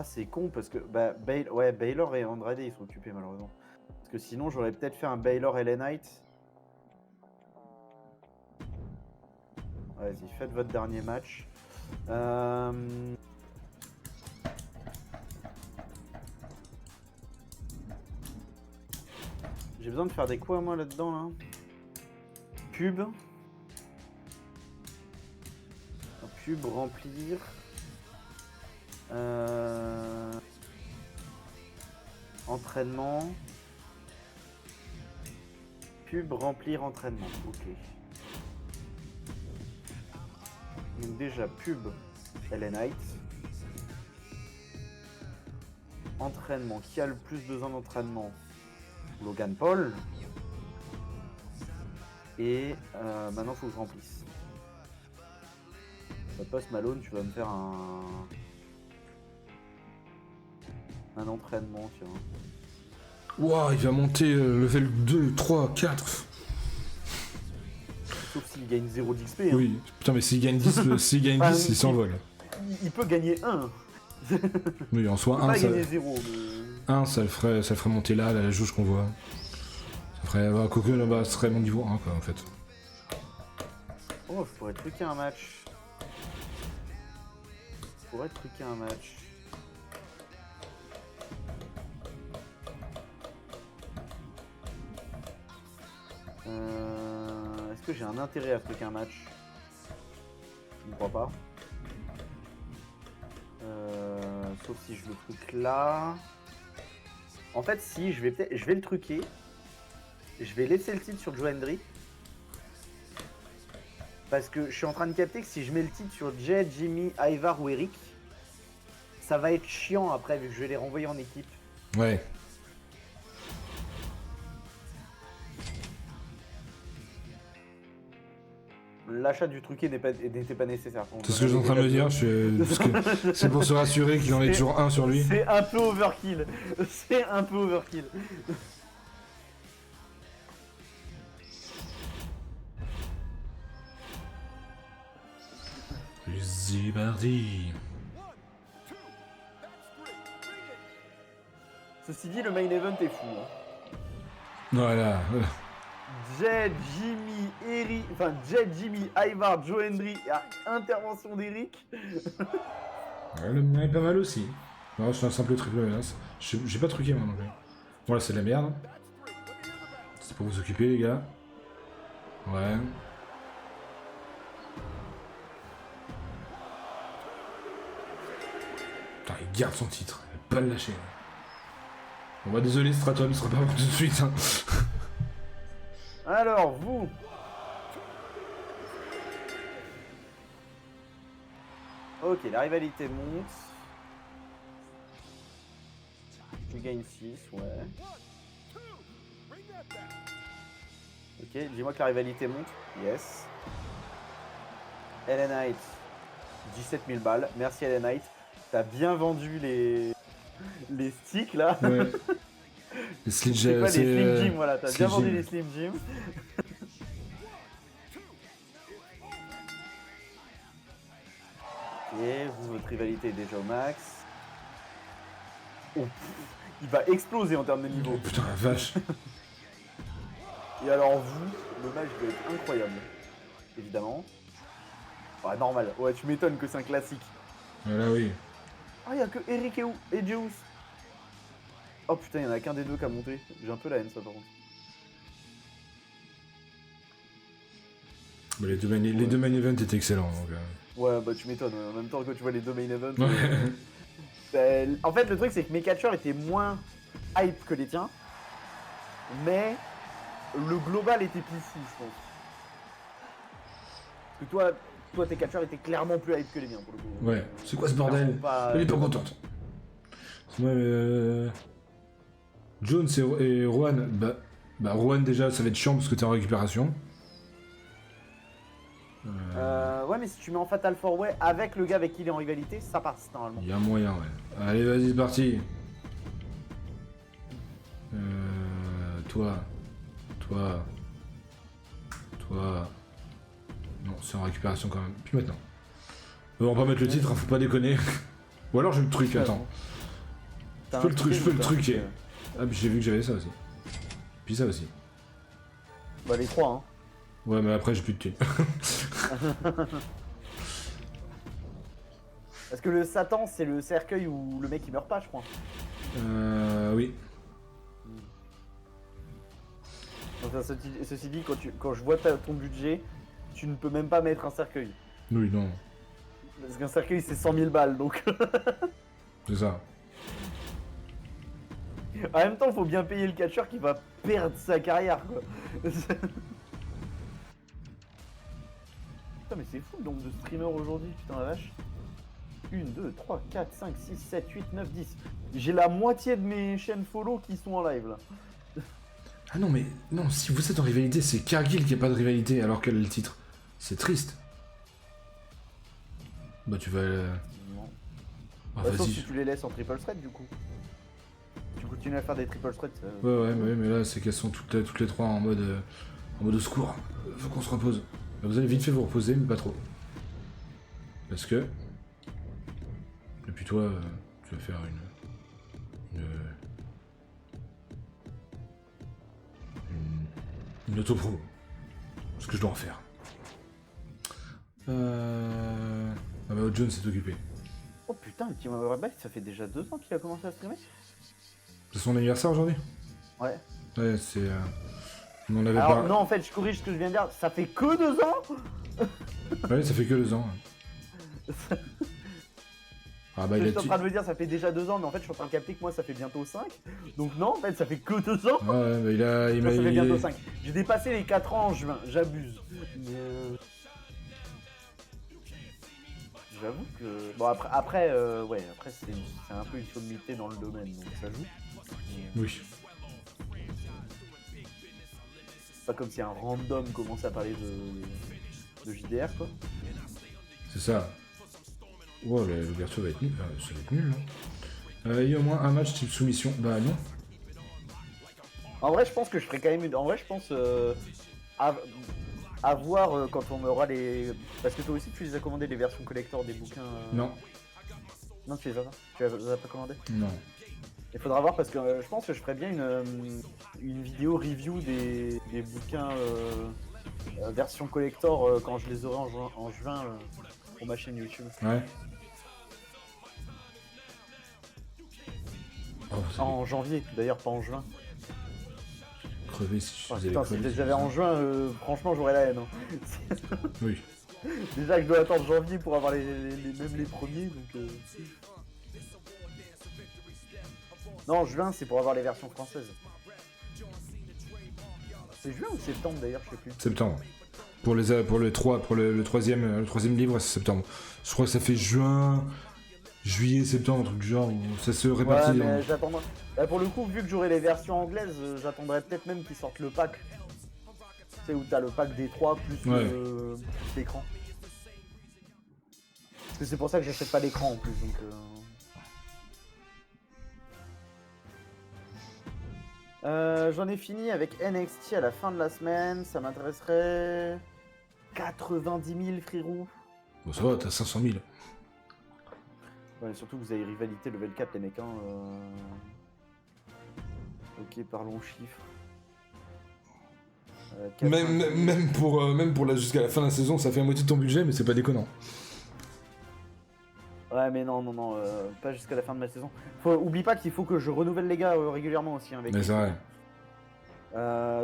c'est con parce que bah, ouais, Baylor et Andrade ils sont occupés malheureusement. Parce que sinon, j'aurais peut-être fait un Baylor LA Knight. Vas-y, faites votre dernier match. J'ai besoin de faire des quoi moi là-dedans là? Pub. Pub, remplir. Entraînement. Pub, remplir, entraînement. Ok. Donc déjà pub LA Knight. Entraînement. Qui a le plus besoin d'entraînement? Logan Paul. Et maintenant faut que je remplisse. Ça passe Malone, tu vas me faire un entraînement, tiens. Waouh, il va monter level 2, 3, 4. Sauf s'il gagne 0 d'XP. Hein. Oui, putain, mais s'il gagne 10, s'il gagne 10, il s'envole. Il peut gagner 1. Oui, en soi, il peut 1, pas ça... gagner 0. Mais... 1, ça le ferait monter là, la jauge qu'on voit. Ça ferait. Bah, Coco, bah, ce serait mon niveau 1, quoi, en fait. Oh, je pourrais truquer un match. Est-ce que j'ai un intérêt à truquer un match? Je ne crois pas. Sauf si je le truc là. En fait, si, je vais le truquer. Je vais laisser le titre sur Joe Hendry. Parce que je suis en train de capter que si je mets le titre sur Jay, Jimmy, Ivar ou Eric, ça va être chiant après vu que je vais les renvoyer en équipe. Ouais. L'achat du truqué n'était pas nécessaire. C'est ce que je suis en train de me dire, c'est pour se rassurer qu'il en ait toujours un sur lui. C'est un peu overkill. C'est un peu overkill. Zibardi. Ceci dit, le main event est fou. Hein. Voilà. Jay, Jimmy, Eric, enfin Jay, Jimmy, Ivar, Joe Hendry, intervention d'Eric. Ouais, le mien est pas mal aussi. Non, c'est un simple triple menace. J'ai pas truqué moi non plus. Bon là c'est de la merde. C'est pour vous occuper les gars. Ouais. Putain, il garde son titre. Il va pas le lâcher. Bon bah désolé Stratum, il sera pas bon tout de suite. Hein. Alors, vous. Ok, la rivalité monte. Tu gagnes 6, ouais. Ok, dis-moi que la rivalité monte. Yes. LA Knight, 17 000 balles. Merci LA Knight. T'as bien vendu les sticks là. Ouais. Les Slim C'est quoi les Slim Jim, voilà, t'as bien Slim vendu Jim. les Slim Jim. Ok, vous, votre rivalité est déjà au max. Oh, il va exploser en termes de niveau. Oh putain, la vache. Et alors vous, le match doit être incroyable. Évidemment. Ouais, normal. Ouais, tu m'étonnes que c'est un classique. Voilà, oui. Ah, il y a que Eric et Juice. Oh putain, il y en a qu'un des deux qui a monté. J'ai un peu la haine, ça, par contre. Mais les deux main events étaient excellents. Donc, Ouais, bah tu m'étonnes. En même temps, quand tu vois les deux main events. Ouais. En fait, le truc, c'est que mes catcheurs étaient moins hype que les tiens. Mais le global était plus fou, je pense. Parce que toi, tes catcheurs étaient clairement plus hype que les miens, pour le coup. Ouais. C'est quoi ce bordel? Elle est pas contente. Ouais, Jones et Rowan. Bah, Rowan, déjà, ça va être chiant parce que t'es en récupération. Ouais, mais si tu mets en Fatal 4-Way avec le gars avec qui il est en rivalité, ça passe normalement. Il y a moyen, ouais. Allez, vas-y, c'est parti. Toi. Non, c'est en récupération quand même. Puis maintenant. On va pas mettre le titre, hein, faut pas déconner. Ou alors je le truc, attends. Je peux le truquer. Ah, puis j'ai vu que j'avais ça aussi. Puis ça aussi. Bah, les trois, hein. Ouais, mais après j'ai plus de thunes. Parce que le Satan, c'est le cercueil où le mec il meurt pas, je crois. Oui. Donc, ceci dit, quand je vois ton budget, tu ne peux même pas mettre un cercueil. Oui, non. Parce qu'un cercueil c'est 100 000 balles, donc. C'est ça. En même temps, faut bien payer le catcheur qui va perdre sa carrière, quoi. Putain, mais c'est fou le nombre de streamers aujourd'hui, putain la vache. 1, 2, 3, 4, 5, 6, 7, 8, 9, 10. J'ai la moitié de mes chaînes follow qui sont en live là. Ah non, mais non, si vous êtes en rivalité, c'est Cargill qui a pas de rivalité alors qu'elle a le titre. C'est triste. Bah, tu vas. Non. Ah, Bah, sauf vas-y. si tu les laisses en triple threat du coup. Tu continues à faire des triple threats. Ouais, mais là, c'est qu'elles sont toutes les trois en mode au secours. Faut qu'on se repose. Vous allez vite fait vous reposer, mais pas trop. Parce que. Et puis toi, tu vas faire une auto-promo. Ce que je dois en faire. Ah bah, John s'est occupé. Oh putain, le Team Overback, ça fait déjà 2 ans qu'il a commencé à streamer. C'est son anniversaire aujourd'hui? Ouais. Ouais, c'est. On en avait Alors pas. non, en fait, je corrige ce que je viens de dire, ça fait que 2 ans. Ouais, ça fait que 2 ans. Ah bah, Je il a suis en train de me dire, ça fait déjà 2 ans, mais en fait, je suis en train de capter que moi, ça fait bientôt 5. Donc non, en fait, ça fait que 2 ans. Ouais, mais il Ça m'a. fait bientôt 5. J'ai dépassé les 4 ans en juin, j'abuse. Mais j'avoue que... Bon, après c'est un peu une sommité dans le domaine, donc ça joue. Mais, Oui. pas comme si un random commence à parler de JDR, quoi. C'est ça. Oh, l'ouverture va être nulle. Ça va être nul, là. Il y a au moins un match type soumission. Bah non. En vrai, je pense que je ferai quand même une... En vrai, je pense... à voir quand on aura les... Parce que toi aussi, tu les as commandé, les versions collector des bouquins... Non. Non, tu les as pas. Tu les as pas commandés. Non. Il faudra voir parce que je pense que je ferais bien une vidéo review des bouquins version collector quand je les aurai en juin pour ma chaîne YouTube. Ouais. Oh, vous allez En janvier d'ailleurs, pas en juin. crever si Oh, vous allez putain, si crever. je les avais en juin, franchement j'aurais la haine. Hein. Oui. Déjà que je dois attendre janvier pour avoir même les premiers, donc... Non, juin c'est pour avoir les versions françaises. C'est juin ou septembre d'ailleurs, je sais plus. Septembre. Pour le troisième livre, c'est septembre. Je crois que ça fait juin, juillet, septembre, un truc du genre, où ça se Ouais, répartit. mais j'attendrai. Bah, pour le coup, vu que j'aurai les versions anglaises, j'attendrai peut-être même qu'ils sortent le pack. Tu sais, où t'as le pack des 3 plus Ouais. plus l'écran. Parce que c'est pour ça que j'achète pas l'écran en plus, donc. J'en ai fini avec NXT à la fin de la semaine, ça m'intéresserait 90 000 frérot. Bon, ça va, t'as 500 000. Ouais, surtout que vous avez rivalité level 4 les mecs hein. Ok, parlons chiffres. 90 000. Même pour jusqu'à la fin de la saison, ça fait la moitié de ton budget, mais c'est pas déconnant. Ouais mais non, pas jusqu'à la fin de ma saison. Oublie pas qu'il faut que je renouvelle les gars régulièrement aussi hein, avec Mais c'est vrai.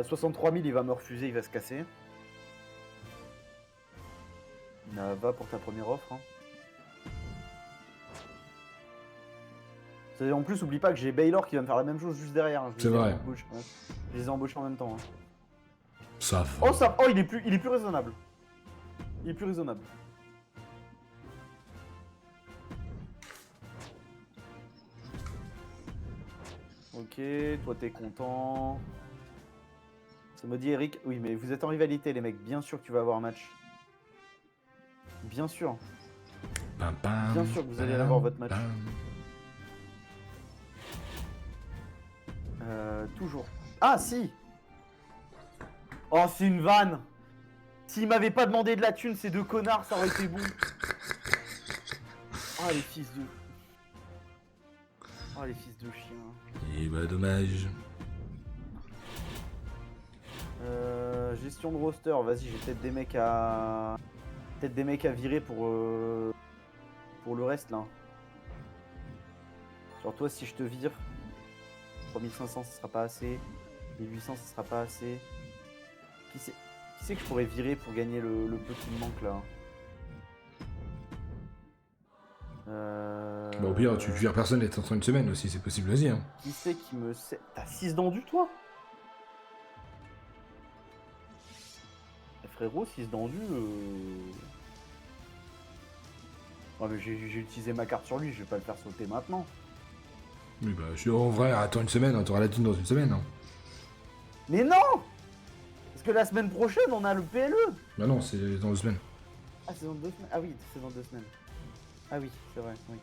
63 000 il va me refuser, il va se casser. Va pour ta première offre hein. En plus, oublie pas que j'ai Baylor qui va me faire la même chose juste derrière. Hein. C'est vrai. Je les ai embauchés en même temps. Hein. Ça va. Oh, il est plus raisonnable. Il est plus raisonnable. Ok, toi t'es content. Ça me dit Eric. Oui, mais vous êtes en rivalité, les mecs. Bien sûr que tu vas avoir un match. Bien sûr. Bien sûr que vous allez avoir votre match. Toujours. Ah, si! Oh, c'est une vanne! S'ils m'avaient pas demandé de la thune, ces deux connards, ça aurait été bon. Oh, les fils de. Oh, les fils de chiens. Et bah, dommage. Gestion de roster, vas-y, j'ai peut-être des mecs à. Peut-être des mecs à virer pour le reste là. Sur toi, si je te vire. 3500 ce sera pas assez, 1800 ce sera pas assez. Qui c'est que je pourrais virer pour gagner le peu qui me manque là? Bah au pire, tu vires personne les temps une semaine aussi, c'est possible, vas-y hein. Qui c'est qui me sait? T'as 6 dents du toi? Frérot, 6 dents du. Oh mais j'ai utilisé ma carte sur lui, je vais pas le faire sauter maintenant. Oui bah en vrai, attends une semaine, hein, t'auras la thune dans une semaine. Hein. Mais non! Parce que la semaine prochaine on a le PLE! Bah non, c'est dans 2 semaines. Ah c'est dans 2 semaines? Ah oui, c'est dans 2 semaines. Ah oui, c'est vrai, oui.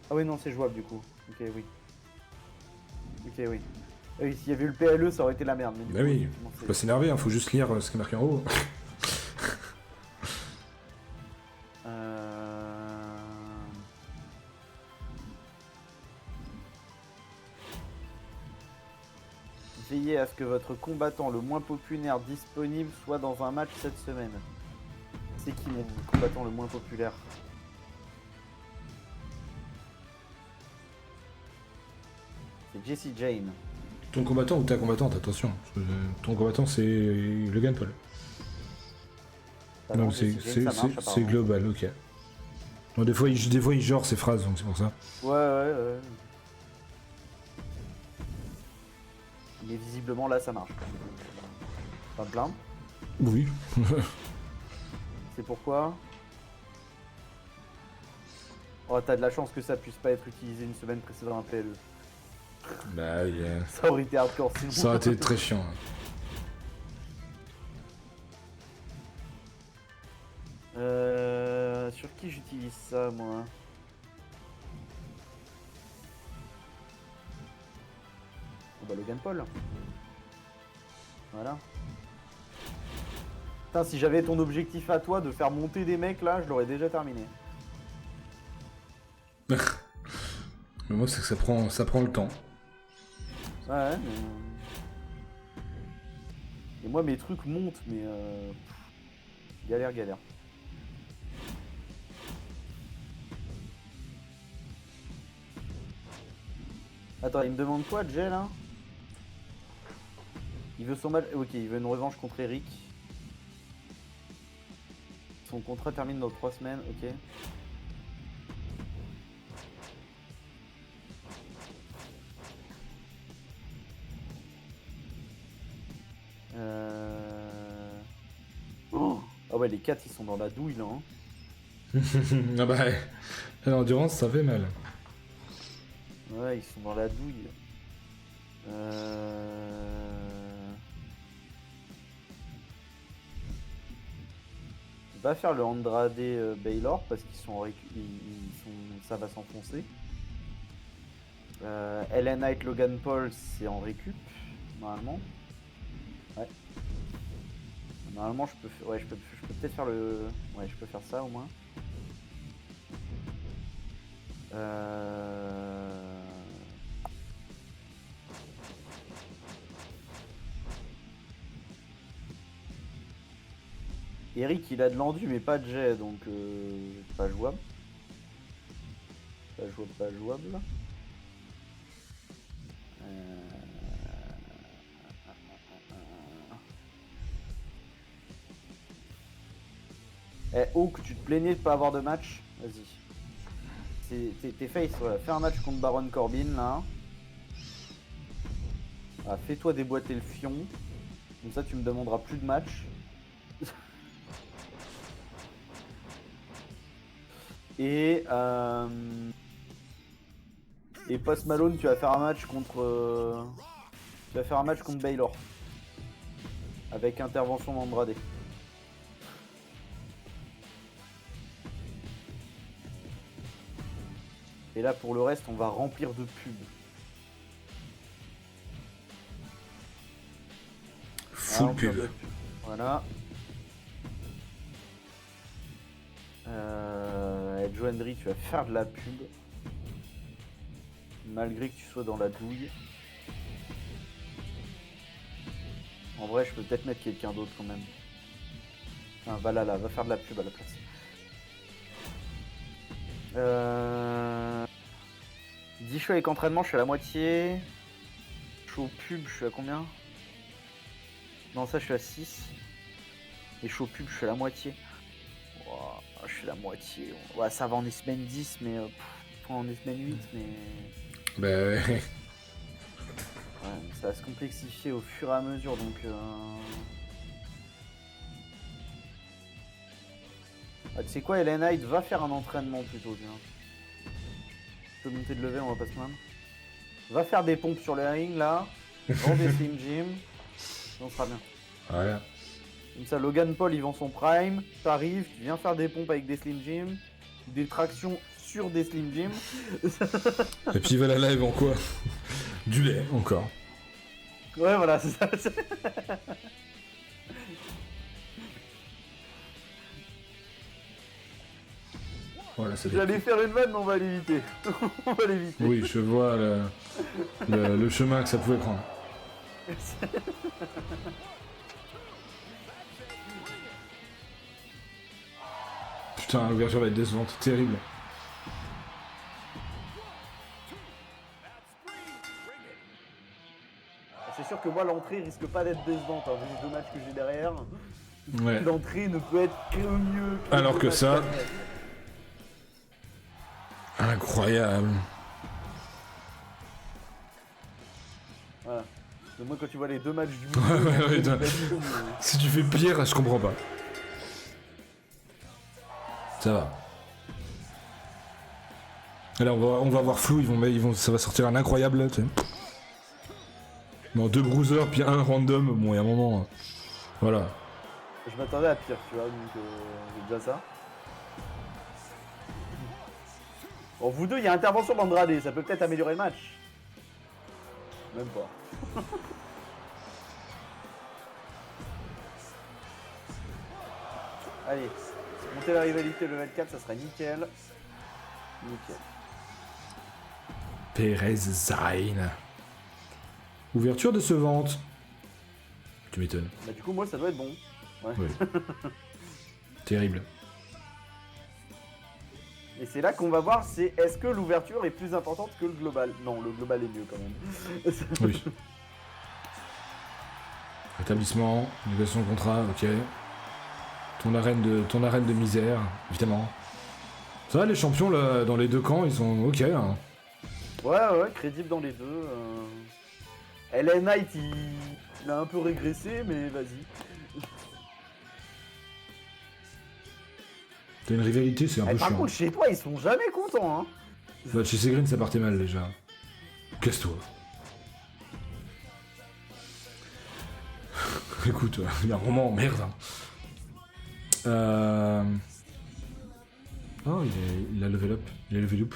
Ah oui non, c'est jouable du coup. Ok, oui. Ok, oui. Ah oui, s'il y avait eu le PLE, ça aurait été la merde. Mais du Bah coup, oui, faut pas s'énerver, hein, faut juste lire ce qui est marqué en haut. Veillez à ce que votre combattant le moins populaire disponible soit dans un match cette semaine. C'est qui mon combattant le moins populaire? C'est Jesse Jane. Ton combattant ou ta combattante, attention. Parce que, ton combattant c'est Logan Paul. Ah non, non, c'est Jesse Jane, ça marche, apparemment. global, ok. Bon, des fois il genre ses phrases, donc c'est pour ça. Ouais. Mais visiblement là ça marche. Pas de plaindre. Oui. C'est pourquoi. Oh, t'as de la chance que ça puisse pas être utilisé une semaine précédant un PLE. Bah oui. Ça aurait été hardcore sinon. Ça aurait été très chiant. Sur qui j'utilise ça moi? Oh bah Logan Paul. Voilà. Putain, si j'avais ton objectif à toi de faire monter des mecs là, je l'aurais déjà terminé. Mais moi c'est que ça prend le temps. Ouais, mais. Et moi mes trucs montent, mais galère. Attends, il me demande quoi, Jay là? Il veut son match. Ok, il veut une revanche contre Eric. Son contrat termine dans 3 semaines, ok. Oh ah ouais, les 4 ils sont dans la douille là. Hein. Ah bah, l'endurance ça fait mal. Ouais, ils sont dans la douille. Va faire le Andrade Baylor parce qu'ils sont, ça va s'enfoncer. LA Knight Logan Paul c'est en récup normalement. Ouais. Normalement je peux peut-être faire le. Ouais, je peux faire ça au moins. Eric il a de l'endu mais pas de jet donc pas jouable. Pas jouable. Oak, tu te plaignais de pas avoir de match. Vas-y. T'es face, voilà. Fais un match contre Baron Corbin là. Ah, fais-toi déboîter le fion. Comme ça tu me demanderas plus de match. Et Post Malone, tu vas faire un match contre Baylor. Avec intervention d'Andrade. Et là pour le reste on va remplir de pubs. Full pub. Voilà. Joe Hendry, tu vas faire de la pub. Malgré que tu sois dans la douille. En vrai, je peux peut-être mettre quelqu'un d'autre quand même. Enfin, Valhalla, va faire de la pub à la place. Show avec entraînement, je suis à la moitié. Show pub, je suis à combien? Non, ça, je suis à 6. Et show pub, je suis à la moitié. Wow, je suis à la moitié. Ouais, ça va, on est semaine 10, mais... on est semaine 8, mais... Bah ouais. Ouais, ça va se complexifier au fur et à mesure, donc... Ah, tu sais quoi, LA Knight va faire un entraînement plutôt, bien. Communauté de level, on va pas se plaindre. Va faire des pompes sur le ring, là. Vend des Slim Jim. Et on sera bien. Voilà. Comme ça, Logan Paul, il vend son prime. T'arrives, tu viens faire des pompes avec des Slim Jim. Des tractions sur des Slim Jim. Et puis Valhalla, ils vend quoi? Du lait, encore. Ouais, voilà, c'est ça. Voilà, ça J'allais faire une vanne, mais on va l'éviter. On va l'éviter. Oui, je vois le chemin que ça pouvait prendre. Putain, l'ouverture va être décevante, terrible. C'est sûr que moi, l'entrée risque pas d'être décevante, hein, vu les deux matchs que j'ai derrière. Ouais. L'entrée ne peut être que mieux. Alors que ça... Incroyable. Voilà. Mais moi, quand tu vois les deux matchs du Ouais, si tu fais pire, je comprends pas. Ça va. Et là, on va avoir flou, ça va sortir un incroyable, là, tu sais. Non, 2 bruisers, puis un random, bon, il y a un moment... Voilà. Je m'attendais à pire, tu vois, donc j'ai déjà ça. Bon, vous deux, il y a intervention d'Andrade, ça peut peut-être améliorer le match. Même pas. Allez, monter la rivalité level 4, ça sera nickel. Nickel. Perez Zayn. Ouverture décevante. Tu m'étonnes. Bah du coup, moi, ça doit être bon. Ouais. Oui. Terrible. Et c'est là qu'on va voir, c'est est-ce que l'ouverture est plus importante que le global? Non, le global est mieux quand même. Oui. Rétablissement, négociation de contrat, ok. Ton arène de misère, évidemment. Ça va, les champions, là, dans les deux camps, ils sont ok, hein. Ouais, crédible dans les deux. LA Knight, il a un peu régressé, mais vas-y. T'as une rivalité, c'est un peu Par chiant. contre, chez toi, ils sont jamais contents, hein. Bah, chez Segreen, ça partait mal déjà. Casse-toi. Écoute, il y a un moment, merde. Oh, il a level up. Il a level up.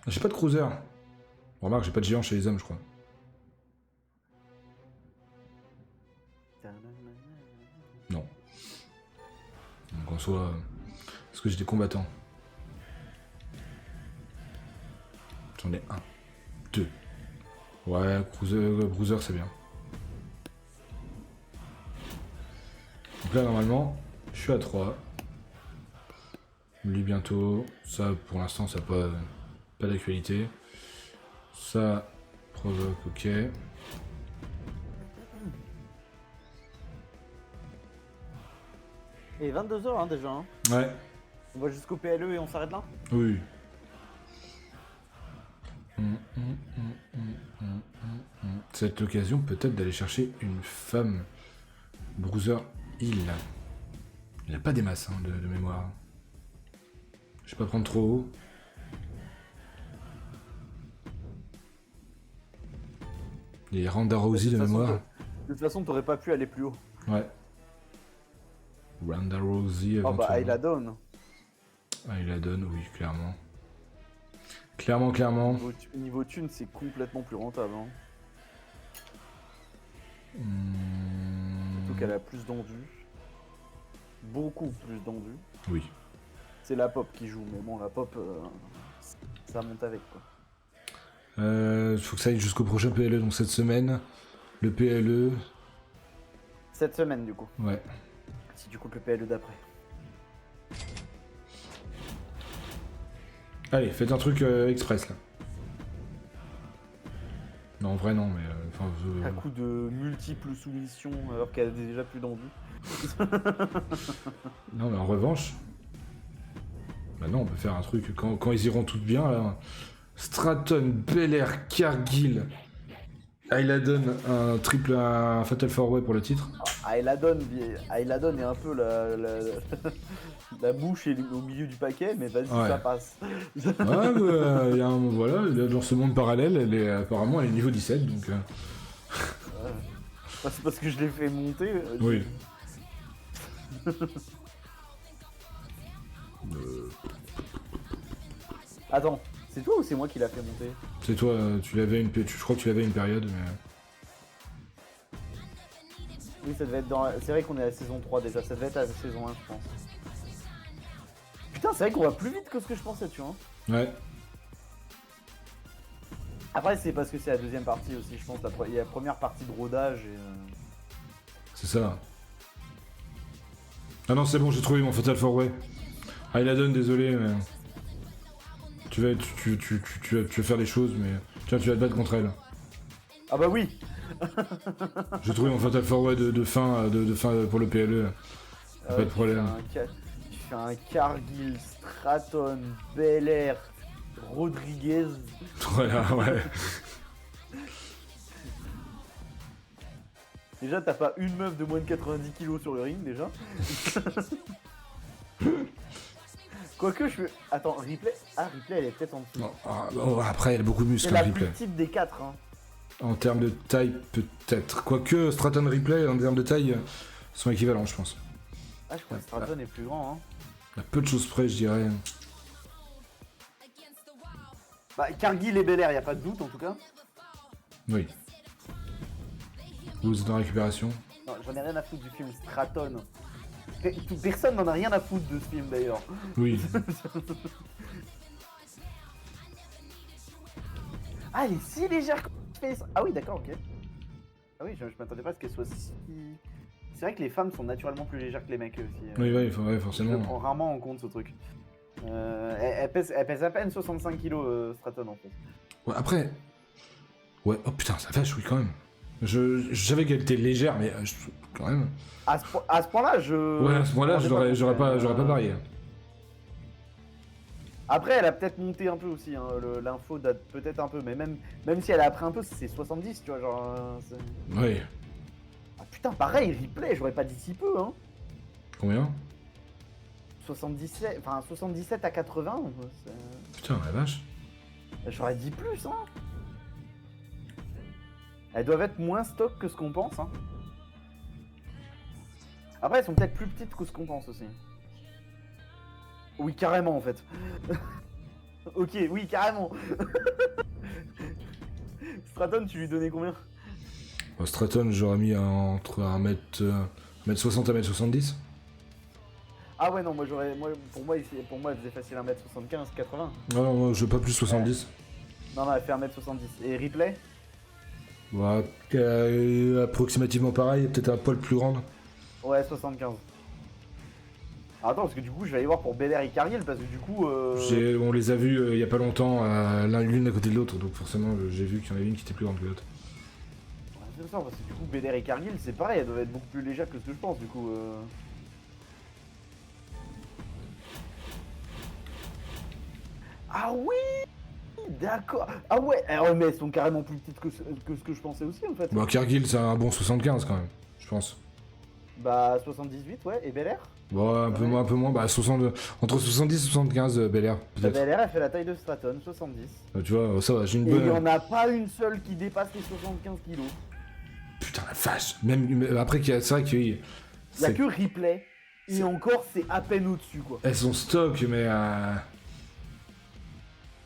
J'ai pas de cruiser. Remarque, j'ai pas de géant chez les hommes, je crois. Non. Donc en soi... Est-ce que j'ai des combattants? J'en ai un. Deux. Ouais, cruiser c'est bien. Donc là, normalement, je suis à 3. Lui bientôt. Ça, pour l'instant, ça n'a pas d'actualité. Ça provoque, ok. Et 22h hein, déjà. Hein. Ouais. On va jusqu'au PLE et on s'arrête là. Oui. C'est l'occasion peut-être d'aller chercher une femme. Bruiser Hill. Il n'a pas des masses hein, de mémoire. Je vais pas prendre trop haut. Il y a Ronda Rousey de mémoire. De toute façon, t'aurais pas pu aller plus haut. Ouais. Ronda Rousey Oh bah, il la éventuellement. donne. Ah, il la donne, oui, clairement. Clairement. Niveau thune, c'est complètement plus rentable. Hein. Surtout qu'elle a plus d'endu. Beaucoup plus d'endu. Oui. C'est la pop qui joue, mais bon, la pop, ça monte avec quoi. Faut que ça aille jusqu'au prochain PLE, donc cette semaine. Le PLE. Cette semaine, du coup. Ouais. Si tu comptes le PLE d'après. Allez, faites un truc express là. Non, en vrai, non, mais. Un coup de multiples soumissions alors qu'elle a déjà plus d'endu. Non, mais en revanche. Bah non, on peut faire un truc quand ils iront toutes bien là. Stratton, Belair, Cargill. Ayladon, un triple, un Fatal 4-Way pour le titre. Ayladon est un peu la mouche au milieu du paquet, mais vas-y, Ouais. ça passe. Ouais, y a voilà, dans ce monde parallèle, apparemment elle est niveau 17, donc... C'est parce que je l'ai fait monter. Oui. Attends, c'est toi ou c'est moi qui l'a fait monter? C'est toi, je crois que tu l'avais une période, mais... Oui, ça devait être dans... C'est vrai qu'on est à la saison 3 déjà, ça devait être à la saison 1 je pense. Putain, c'est vrai qu'on va plus vite que ce que je pensais, tu vois. Ouais. Après, c'est parce que c'est la deuxième partie aussi, je pense. Il y a la première partie de rodage et... C'est ça. Ah non, c'est bon, j'ai trouvé mon Fatal 4-Way. Ayladon, désolé, mais... Tu vas faire des choses, mais... Tiens, tu vas te battre contre elle. Ah bah oui. J'ai trouvé mon Fatal 4-Way de fin pour le PLE. Pas de problème. Tu fais un Cargill, Stratton, Belair, Rodriguez. Voilà, ouais. Déjà, t'as pas une meuf de moins de 90 kg sur le ring, déjà. Quoique, je fais... Attends, Ripley... Ah, Ripley, elle est peut-être en dessous. Non, après, elle a beaucoup de muscles, C'est la Ripley. plus petite des 4, hein. En termes de taille, peut-être. Quoique, Stratton Ripley, en termes de taille, sont équivalents, je pense. Ah, je crois que Stratton est plus grand, hein. À peu de choses près, je dirais. Bah, Cargill et Belair, y a pas de doute, en tout cas. Oui. Vous êtes en récupération. Non, j'en ai rien à foutre du film Stratton. Personne n'en a rien à foutre de ce film, d'ailleurs. Oui. Ah, elle est si légère que... Ah oui, d'accord, ok. Ah oui, je m'attendais pas à ce qu'elle soit si... C'est vrai que les femmes sont naturellement plus légères que les mecs aussi. Oui, Je le forcément. prends rarement en compte, ce truc. Elle pèse à peine 65 kg, Stratton, en fait. Ouais, après... Ouais, oh putain, ça vache, oui, quand même. Je savais qu'elle était légère, mais quand même... À ce point-là, je... Ouais, à ce point-là, j'aurais pas parié. parié. Après, elle a peut-être monté un peu aussi, hein. L'info date peut-être un peu, mais même si elle a appris un peu, c'est 70, tu vois, genre... Oui. Ah putain, pareil, Ripley, j'aurais pas dit si peu, hein. Combien? 77, enfin 77 à 80. Putain, la vache. J'aurais dit plus, hein. Elles doivent être moins stock que ce qu'on pense, hein. Après, elles sont peut-être plus petites que ce qu'on pense aussi. Oui, carrément, en fait. Ok, oui, carrément. Straton, tu lui donnais combien? Straton, j'aurais mis entre 1m60 et 1m70. Ah ouais, non, moi j'aurais. Pour moi, elle faisait facile 1m75, 80. Non, non, moi, je veux pas plus 70. Non, non, elle fait 1m70. Et replay? Ouais, approximativement pareil, peut-être un poil plus grande. Ouais, 75. Ah, attends, parce que du coup, je vais aller voir pour Belair et Cargill, parce que du coup. On les a vus il y a pas longtemps, l'une à côté de l'autre, donc forcément j'ai vu qu'il y en avait une qui était plus grande que l'autre. Ouais, c'est ça, parce que du coup, Belair et Cargill, c'est pareil, elles doivent être beaucoup plus légères que ce que je pense, du coup. Ah oui! D'accord! Ah ouais! Mais elles sont carrément plus petites que ce que je pensais aussi, en fait. Bon, Cargill, c'est un bon 75 quand même, je pense. Bah, 78, ouais, et Belair? Bon, un peu moins, bah entre 70 et 75 Bel Air, La peut-être. Belair, elle fait la taille de Straton, 70. Tu vois, ça va, j'ai une Et il n'y bonne. en a pas une seule qui dépasse les 75 kilos. Putain, la vache! Même après, c'est vrai que. Il n'y a que Ripley. Et encore, c'est à peine au-dessus, quoi. Elles sont stock, mais.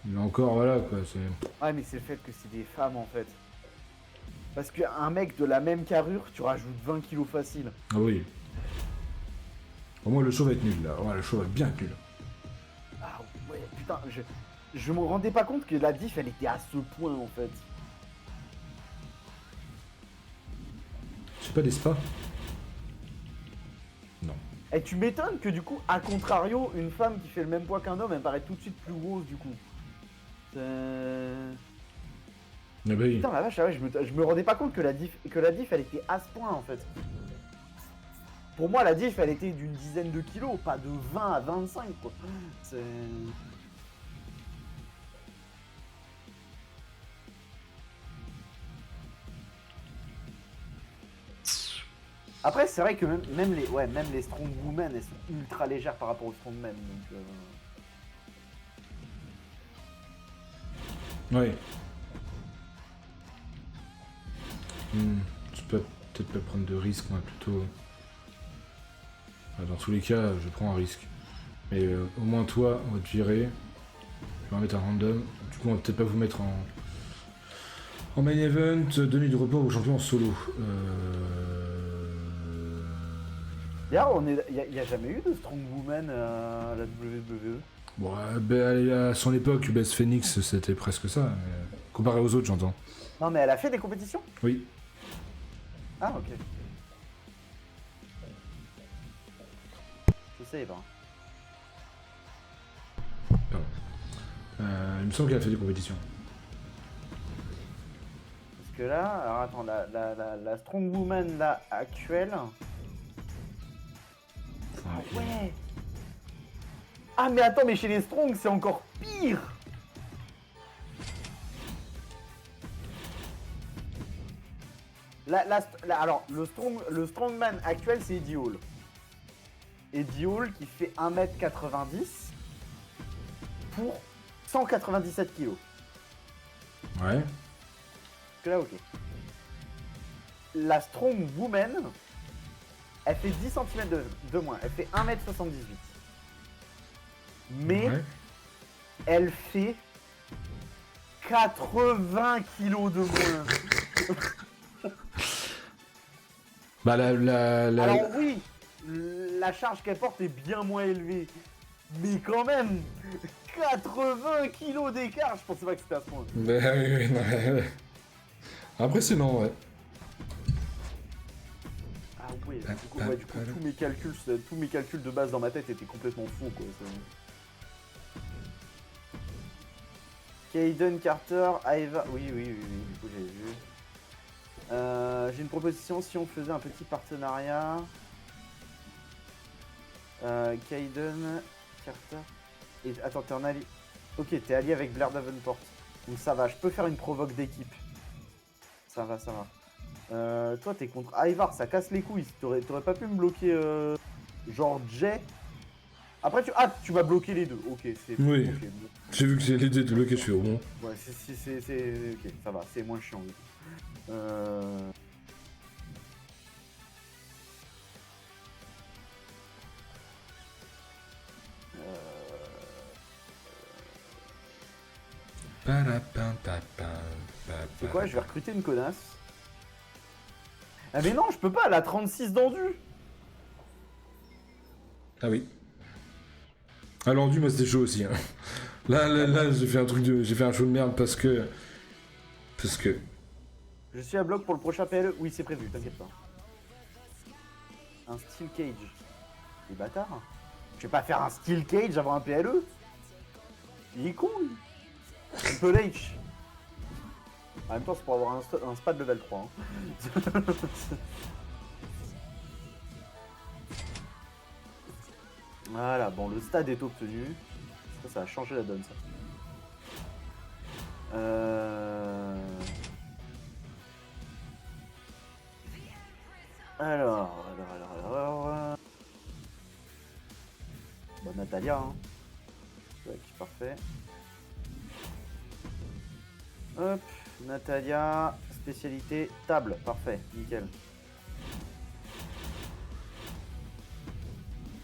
Mais encore, voilà quoi, c'est. Ouais, mais c'est le fait que c'est des femmes, en fait. Parce qu'un mec de la même carrure, tu rajoutes 20 kilos facile. Ah oui. Au moins, le show va être nul là. Ouais, le show va être bien nul. Ah ouais, putain, je me rendais pas compte que la diff, elle était à ce point, en fait. C'est pas des spas? Non. Et tu m'étonnes que du coup, à contrario, une femme qui fait le même poids qu'un homme, elle paraît tout de suite plus grosse, du coup. Ah bah oui. Putain, la vache, ah ouais, je me rendais pas compte que la diff, elle était à ce point, en fait. Pour moi, la diff, elle était d'une dizaine de kilos, pas de 20 à 25, quoi. C'est... Après, c'est vrai que même les strong women, elles sont ultra légères par rapport aux strong men, donc... Ouais. Tu peux peut-être pas prendre de risque, moi, plutôt. Dans tous les cas, je prends un risque. Mais au moins, toi, on va te virer. Je vais en mettre un random. Du coup, on va peut-être pas vous mettre en main event. 2 nuits de repos au champion en solo. D'ailleurs, il n'y a jamais eu de strong woman à la WWE. Bon, à son époque, Beth Phoenix, c'était presque ça. Comparé aux autres, j'entends. Non, mais elle a fait des compétitions? Oui. Ah, ok. Je sais pas. Pardon. Il me semble qu'elle a fait des compétitions. Parce que là, alors attends, la strong woman là actuelle. Ah ouais. Ah mais attends, mais chez les strong c'est encore pire. Alors le strongman actuel c'est Eddie Hall. Eddie Hall qui fait 1m90 pour 197 kg. Ouais. Parce que là, ok. La strong woman, elle fait 10 cm de moins. Elle fait 1m78. Mais Ouais. elle fait 80 kg de moins. Bah Alors oui, la charge qu'elle porte est bien moins élevée. Mais quand même, 80 kg d'écart, je pensais pas que c'était à ce point. Bah oui, non, ouais. Impressionnant, ouais. Ah ouais, du coup tous mes calculs de base dans ma tête étaient complètement faux, quoi. Kaden Carter, Aiva... Oui, du coup j'ai vu. J'ai une proposition si on faisait un petit partenariat. Kaden Carter... Et attends, t'es en allié... Ok, t'es allié avec Blair Davenport. Donc ça va, je peux faire une provoque d'équipe. Ça va. Toi t'es contre Ivar, ça casse les couilles. T'aurais pas pu me bloquer genre Jay Après, tu vas bloquer les deux. Ok, c'est... Oui. ok, bon. J'ai vu que j'ai les deux de bloquer, je suis au bon. Ouais, c'est... Ok, ça va, c'est moins chiant. Du coup. C'est quoi? Je vais recruter une connasse. Ah mais non, je peux pas, elle a 36 d'endu. Ah oui. Ah l'endu, moi c'était chaud aussi. Hein. Là, j'ai fait un truc de... J'ai fait un show de merde parce que... Parce que... Je suis à bloc pour le prochain PLE. Oui, c'est prévu, t'inquiète pas. Un Steel Cage. Les bâtards. Je vais pas faire un Steel Cage avant un PLE. Il est con, lui. Triple H. En même temps, c'est pour avoir un spa de level 3. Hein. Voilà, bon, le stade est obtenu. Ça a changé la donne, ça. Alors. Bon, Natalia, hein. Ouais, parfait. Hop, Natalia, spécialité table, parfait, nickel.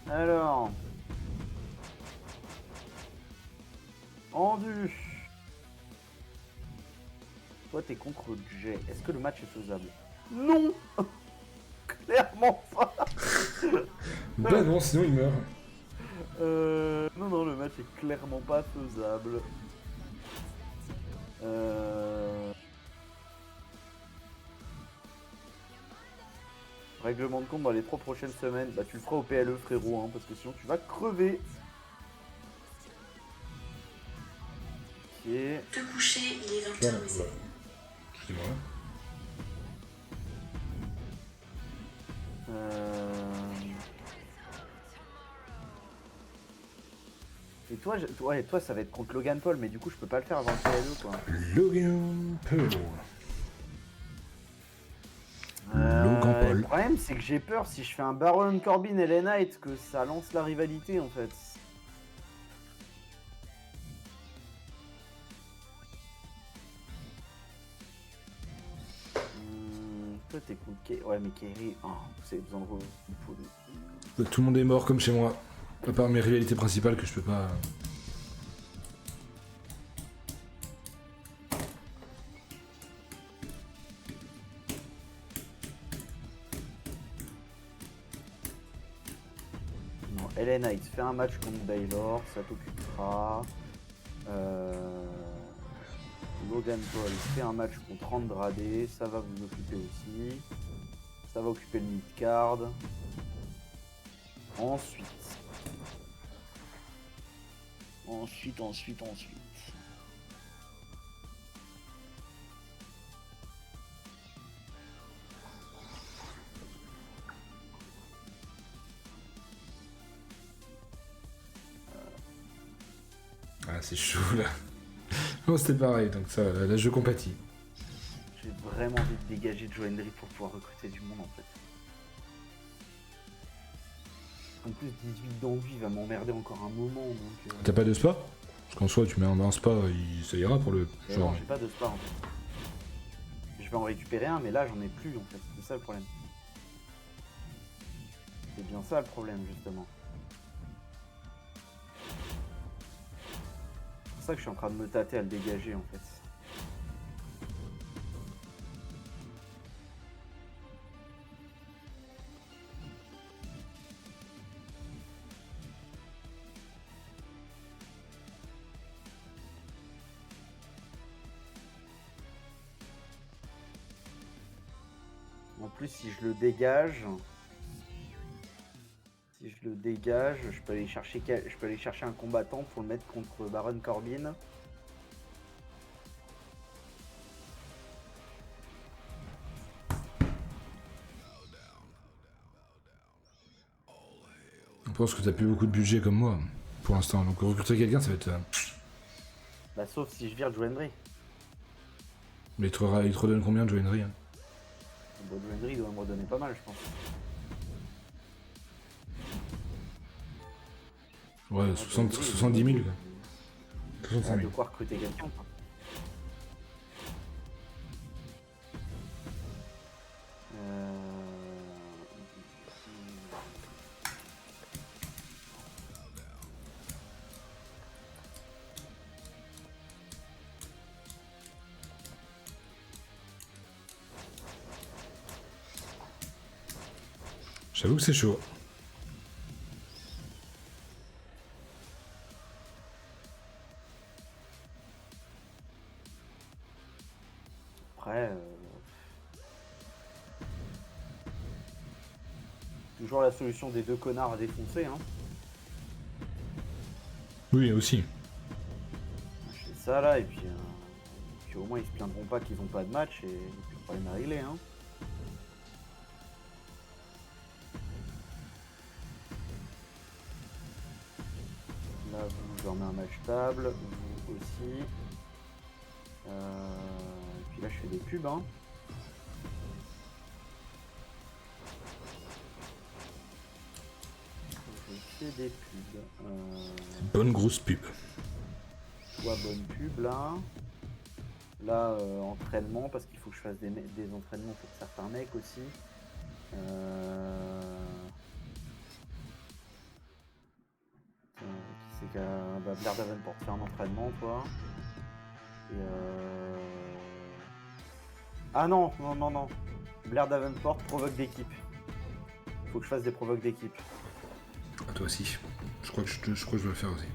Alors. Rendu. Toi, t'es contre Jay. Est-ce que le match est faisable? Non. Clairement pas. Ben non, sinon il meurt. Non, le match est clairement pas faisable. Règlement de compte dans les 3 prochaines semaines. Bah, tu le feras au PLE, frérot, hein, parce que sinon tu vas crever. Ok. Te coucher, il est 20h. Excusez-moi. Et toi, ça va être contre Logan Paul, mais du coup, je peux pas le faire avant le PLE, quoi. Logan Paul. Logan Paul. Le problème, c'est que j'ai peur si je fais un Baron Corbin et LA Knight que ça lance la rivalité, en fait. Toi, t'es contre Kerry. Ouais, mais Kerry, oh, vous avez besoin de repos. Tout le monde est mort comme chez moi. À part mes rivalités principales que je peux pas... Non, LA Knight, fais un match contre Baylor, ça t'occupera. Logan Paul, fais un match contre Andrade, ça va vous occuper aussi. Ça va occuper le mid-card. Ensuite. Ah, c'est chaud, là. Non, c'était pareil, donc ça, là, je compatis. J'ai vraiment envie de dégager Joe Hendry pour pouvoir recruter du monde, en fait. En plus, 18 d'envie, il va m'emmerder encore un moment, donc... T'as pas de spa? Parce qu'en soi, tu mets un spa, ça ira pour le... Non, j'ai pas de spa, en fait. Je vais en récupérer un, mais là, j'en ai plus, en fait. C'est ça, le problème. C'est bien ça, le problème, justement. C'est pour ça que je suis en train de me tâter à le dégager, en fait. En plus, si je le dégage, je peux aller chercher un combattant pour le mettre contre Baron Corbin. Je pense que t'as plus beaucoup de budget comme moi, pour l'instant. Donc recruter quelqu'un, ça va être... Bah, sauf si je vire Joe Hendry. Mais il te redonne combien de Joe Hendry hein? Bon, Joe Hendry doit me redonner pas mal, je pense. Ouais, 70 000. Quoi. 65 De 000. quoi recruter quelqu'un. Quoi. J'avoue que c'est chaud. Après, toujours la solution des deux connards à défoncer. Hein. Oui, aussi. Je fais ça là, et puis au moins ils se plaindront pas qu'ils ont pas de match et le problème est réglé. Hein. Là, vous, je remets un match table, vous aussi. Et puis là, je fais des pubs. Hein. Je fais des pubs. Bonne grosse pub. Soit bonne pub là. Là, entraînement, parce qu'il faut que je fasse des entraînements pour certains mecs aussi. Qui c'est qu'à Blair Davenport fait un entraînement, toi. Et ah non, non, non, non. Blair Davenport provoque d'équipe. Faut que je fasse des provoques d'équipe. À toi aussi. Je crois que je vais le faire aussi.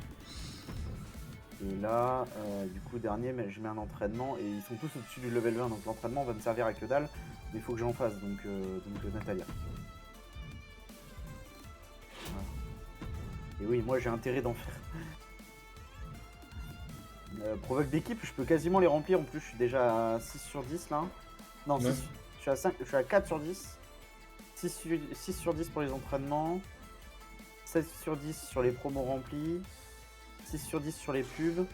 Et là, du coup, dernier, mais je mets un entraînement et ils sont tous au-dessus du level 20, donc l'entraînement va me servir à que dalle, mais il faut que j'en fasse, donc Natalia. Voilà. Et oui, moi j'ai intérêt d'en faire. Provoque d'équipe, je peux quasiment les remplir, en plus je suis déjà à 6 sur 10 là. Non, Ouais. 6, je suis à 4 sur 10. 6 sur 10 pour les entraînements. 7 sur 10 sur les promos remplis. 6 sur 10 sur les pubs.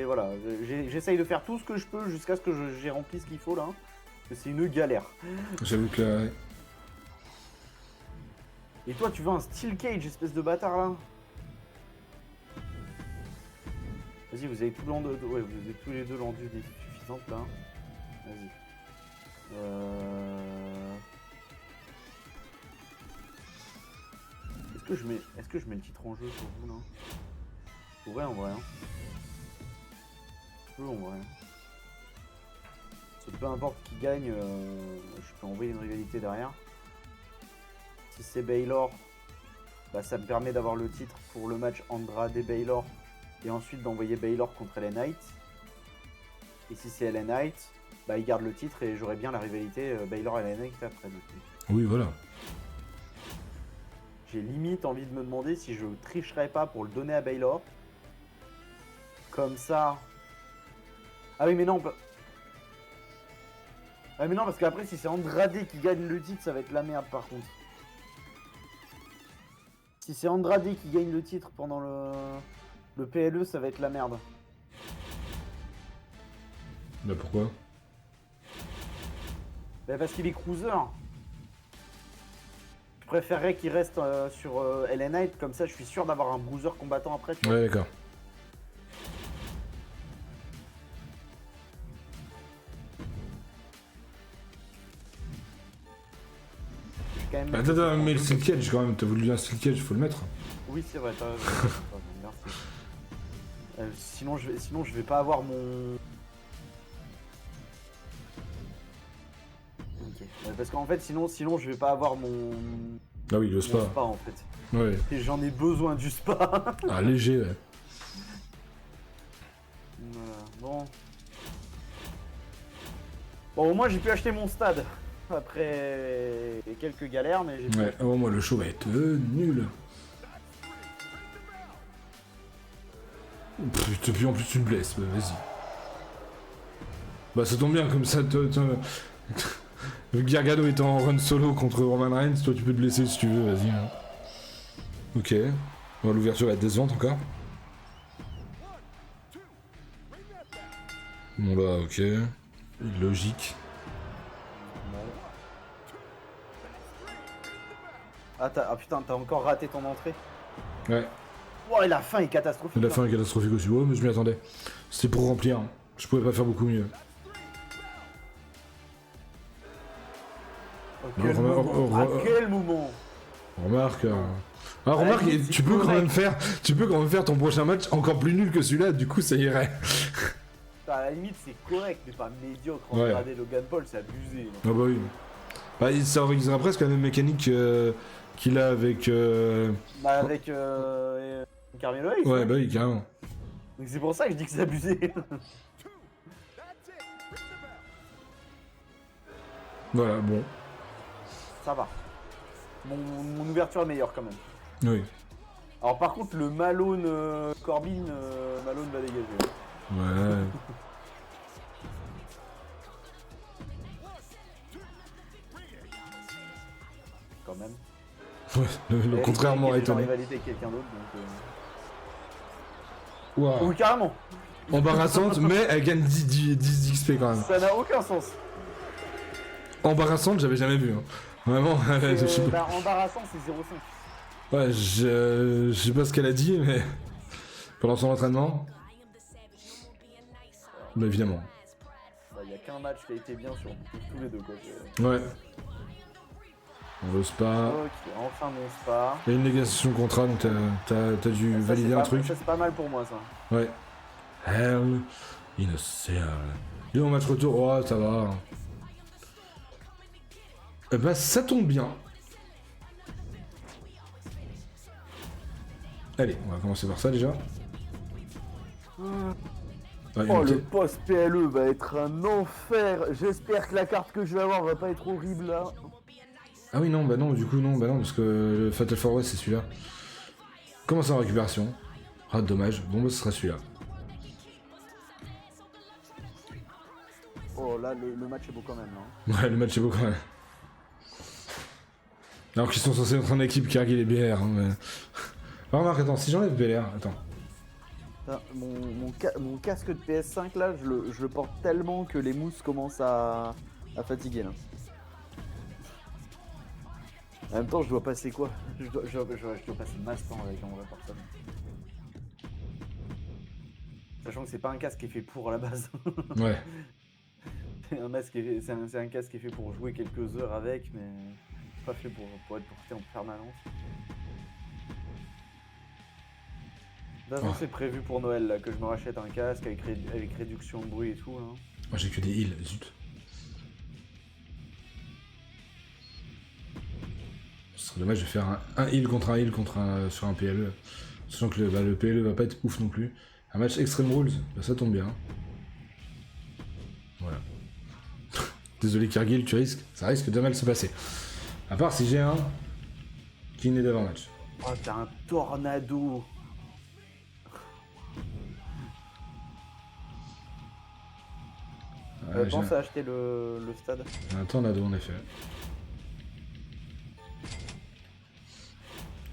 Voilà, j'essaye de faire tout ce que je peux jusqu'à ce que j'ai rempli ce qu'il faut là. Parce que c'est une galère. J'avoue que là... Et toi, tu veux un steel cage, espèce de bâtard là? Vas-y, vous avez tout l'endu... Ouais, vous avez tous les deux l'endu suffisante là. Vas-y. Est-ce que je mets le titre en jeu pour vous là? Ouais, en vrai. Hein. Je peux en vrai. Parce que peu importe qui gagne, je peux envoyer une rivalité derrière. Si c'est Baylor, bah, ça me permet d'avoir le titre pour le match Andrade-Baylor et ensuite d'envoyer Baylor contre LA Knight. Et si c'est LA Knight, bah, il garde le titre et j'aurai bien la rivalité Baylor-LA Knight après. Oui, voilà. J'ai limite envie de me demander si je tricherais pas pour le donner à Baylor. Comme ça. Ah oui, mais non. Ah mais non, parce qu'après, si c'est Andrade qui gagne le titre, ça va être la merde par contre. Si c'est Andrade qui gagne le titre pendant le PLE, ça va être la merde. Bah pourquoi? Bah parce qu'il est cruiser. Je préférerais qu'il reste sur LA Knight, comme ça je suis sûr d'avoir un bruiser combattant après. Tu vois. Ouais, d'accord. Attends, mais le steel cage quand même, t'as voulu un steel cage, faut le mettre. Oui, c'est vrai, t'as raison. Merci. Sinon je vais pas avoir mon... Ok. Parce qu'en fait, sinon je vais pas avoir mon... Ah oui, le spa. Mon spa en fait. Ouais. Et j'en ai besoin du spa. Ah, léger, ouais. Voilà, bon. Bon, au moins j'ai pu acheter mon stade. Après quelques galères, mais j'ai pu... Ouais, oh, moi le show va être nul. Et puis en plus tu te blesses, bah, vas-y. Bah ça tombe bien, comme ça, Gargano est en run solo contre Roman Reigns, toi tu peux te blesser si tu veux, vas-y. Hein. Ok, bon, l'ouverture va être décevante encore. Bon là, ok, logique. Ah putain, t'as encore raté ton entrée. Ouais. Oh, et la fin est catastrophique. La hein. fin est catastrophique aussi. Ouais, mais je m'y attendais. C'était pour remplir. Hein. Je pouvais pas faire beaucoup mieux. Quel moment à quel moment Remarque. Ah, À la remarque, limite, tu c'est peux correct. tu peux quand même faire ton prochain match encore plus nul que celui-là. Du coup, ça irait. À la limite, c'est correct, mais pas médiocre. En Ouais. regarder Logan Paul, c'est abusé. Ah bah oui. Bah, ça aurait presque la même mécanique qu'il a avec. Bah, avec Carmelo Hayes. Ouais, hein. bah oui, carrément. Donc c'est pour ça que je dis que c'est abusé. Voilà, bon. Ça va. Mon ouverture est meilleure quand même. Oui. Alors par contre, le Malone Corbin, Malone va dégager. Ouais. Quand même. Ouais, le contraire m'aurait Elle est en étonné. rivalité avec quelqu'un d'autre, donc... Waouh. Oui, carrément. Embarrassante, mais elle gagne 10 XP quand même. Ça n'a aucun sens. Embarrassante, j'avais jamais vu. Hein. Vraiment, je sais pas. Bah, embarrassant, c'est 0,5. Ouais, je sais pas ce qu'elle a dit, mais pendant son entraînement. Mais évidemment. Bah, y a qu'un match qui a été bien sur tous les deux, quoi. Ouais. On veut spa. Ok, enfin mon spa. Il y a une négociation de contrat, donc t'as dû Ça, valider c'est un pas- truc. Ça, c'est pas mal pour moi, ça. Ouais. Hell in a cell. Et au match retour, oh ça va. Eh ben ça tombe bien. Allez, on va commencer par ça déjà. Ah, il y a Oh, une le petite- post PLE va être un enfer. J'espère que la carte que je vais avoir va pas être horrible là. Ah oui non, bah non, du coup non, bah non, parce que le Fatal 4 West c'est celui-là. Comment ça en récupération? Ah dommage, bon bah ce sera celui-là. Oh là, le match est beau quand même. Hein. Ouais, le match est beau quand même. Alors qu'ils sont censés être en équipe Cargill et BR, hein, mais... Ah, remarque, attends, si j'enlève BLR, attends. Putain, mon casque de PS5 là, je le porte tellement que les mousses commencent à fatiguer là. En même temps, je dois passer quoi? Je dois passer masse temps avec un vrai portable. Sachant que c'est pas un casque qui est fait pour à la base. Ouais. C'est un casque qui est fait pour jouer quelques heures avec, mais pas fait pour être porté en permanence. De toute façon, Oh. c'est prévu pour Noël là, que je me rachète un casque avec réduction de bruit et tout. Là. Moi j'ai que des heals, zut. Ce serait dommage de faire un heal contre sur un PLE. Sachant que le PLE va pas être ouf non plus. Un match Extreme Rules, bah, ça tombe bien. Voilà. Désolé Cargill, ça risque de mal se passer. À part si j'ai un qui n'est d'avant-match. Oh, t'as un tornado. Ouais, Pense à acheter le stade. j'ai un tornado en effet.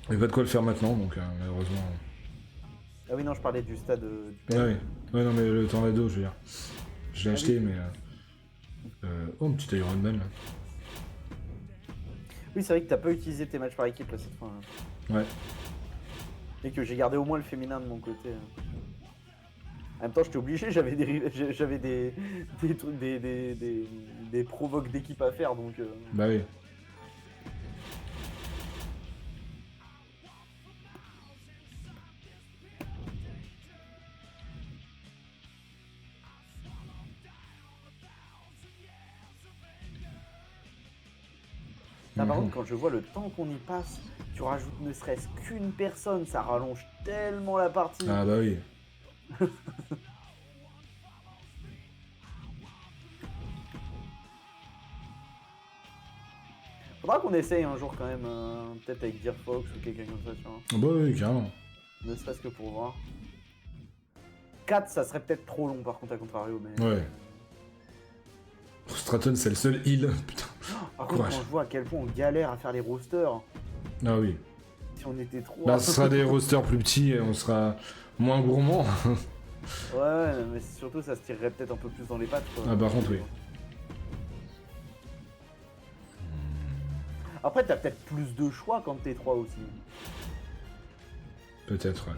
Il n'y a pas de quoi le faire maintenant, donc malheureusement. Ah oui, non, je parlais du stade du Ouais, ouais, non, mais le tornado, je veux dire. Je l'ai Ah acheté, oui. mais. Oh, un petit Iron Man là. Oui, c'est vrai que t'as pas utilisé tes matchs par équipe là cette fois. Hein. Ouais. Et que j'ai gardé au moins le féminin de mon côté. Hein. En même temps, j'étais obligé, j'avais des provoques d'équipe à faire donc. Bah oui. Là, par Mhm. contre, quand je vois le temps qu'on y passe, tu rajoutes ne serait-ce qu'une personne, ça rallonge tellement la partie. Ah bah oui. Faudra qu'on essaye un jour quand même, peut-être avec Gearfox ou quelqu'un comme ça, tu vois. Ah bah oui, carrément. Ne serait-ce que pour voir. 4, ça serait peut-être trop long par contre à contrario, mais. Ouais. Stratton, c'est le seul heal. Putain. Par contre, Courage. quand je vois à quel point on galère à faire les rosters, Ah oui. si on était 3. Bah, ce sera des rosters plus petits et on sera moins gourmand. Ouais, mais surtout ça se tirerait peut-être un peu plus dans les pattes quoi. Ah, par contre, oui. Après, t'as peut-être plus de choix quand t'es 3 aussi. Peut-être, ouais.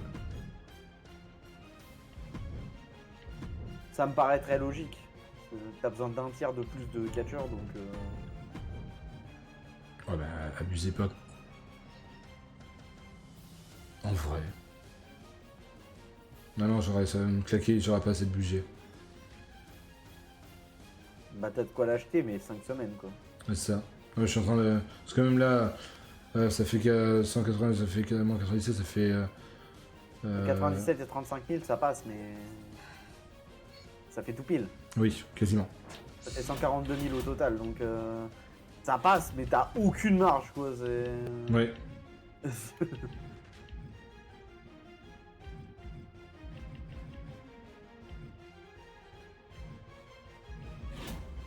Ça me paraît très logique. T'as besoin d'un tiers de plus de catcheurs, donc... Oh bah, abusez pas. En vrai. Non, j'aurais ça va me claquer, j'aurais pas assez de budget. Bah t'as de quoi l'acheter, mais 5 semaines, quoi. C'est ça. Ouais, je suis en train de... Parce que même là, ça fait que 180, ça fait quasiment 97, ça fait... 97 et 35 000, ça passe, mais... Ça fait tout pile. Oui, quasiment. Ça fait 142 000 au total, donc... Ça passe, mais t'as aucune marge, quoi. C'est... Ouais.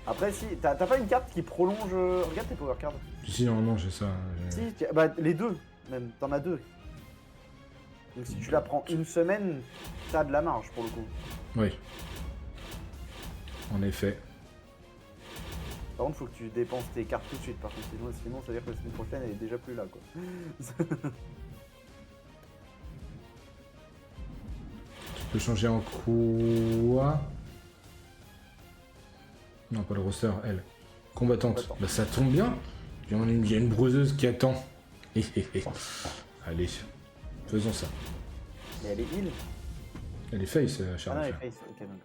Après, si, t'as pas une carte qui prolonge... Regarde tes power cards. Si, normalement, j'ai ça. Si, bah les deux, même, t'en as deux. Donc si tu la prends une semaine, t'as de la marge pour le coup. Oui. En effet. Par contre, faut que tu dépenses tes cartes tout de suite, par contre, sinon ça veut dire que la semaine prochaine, elle est déjà plus là, quoi. Tu peux changer en quoi? Non, pas le roster, elle. Combattante. Combattante. Bah ça tombe bien. Il y a une brouseuse qui attend. Allez, faisons ça. Mais elle est heal. Elle est face, Ah non, elle est Charles. face, ok, donc.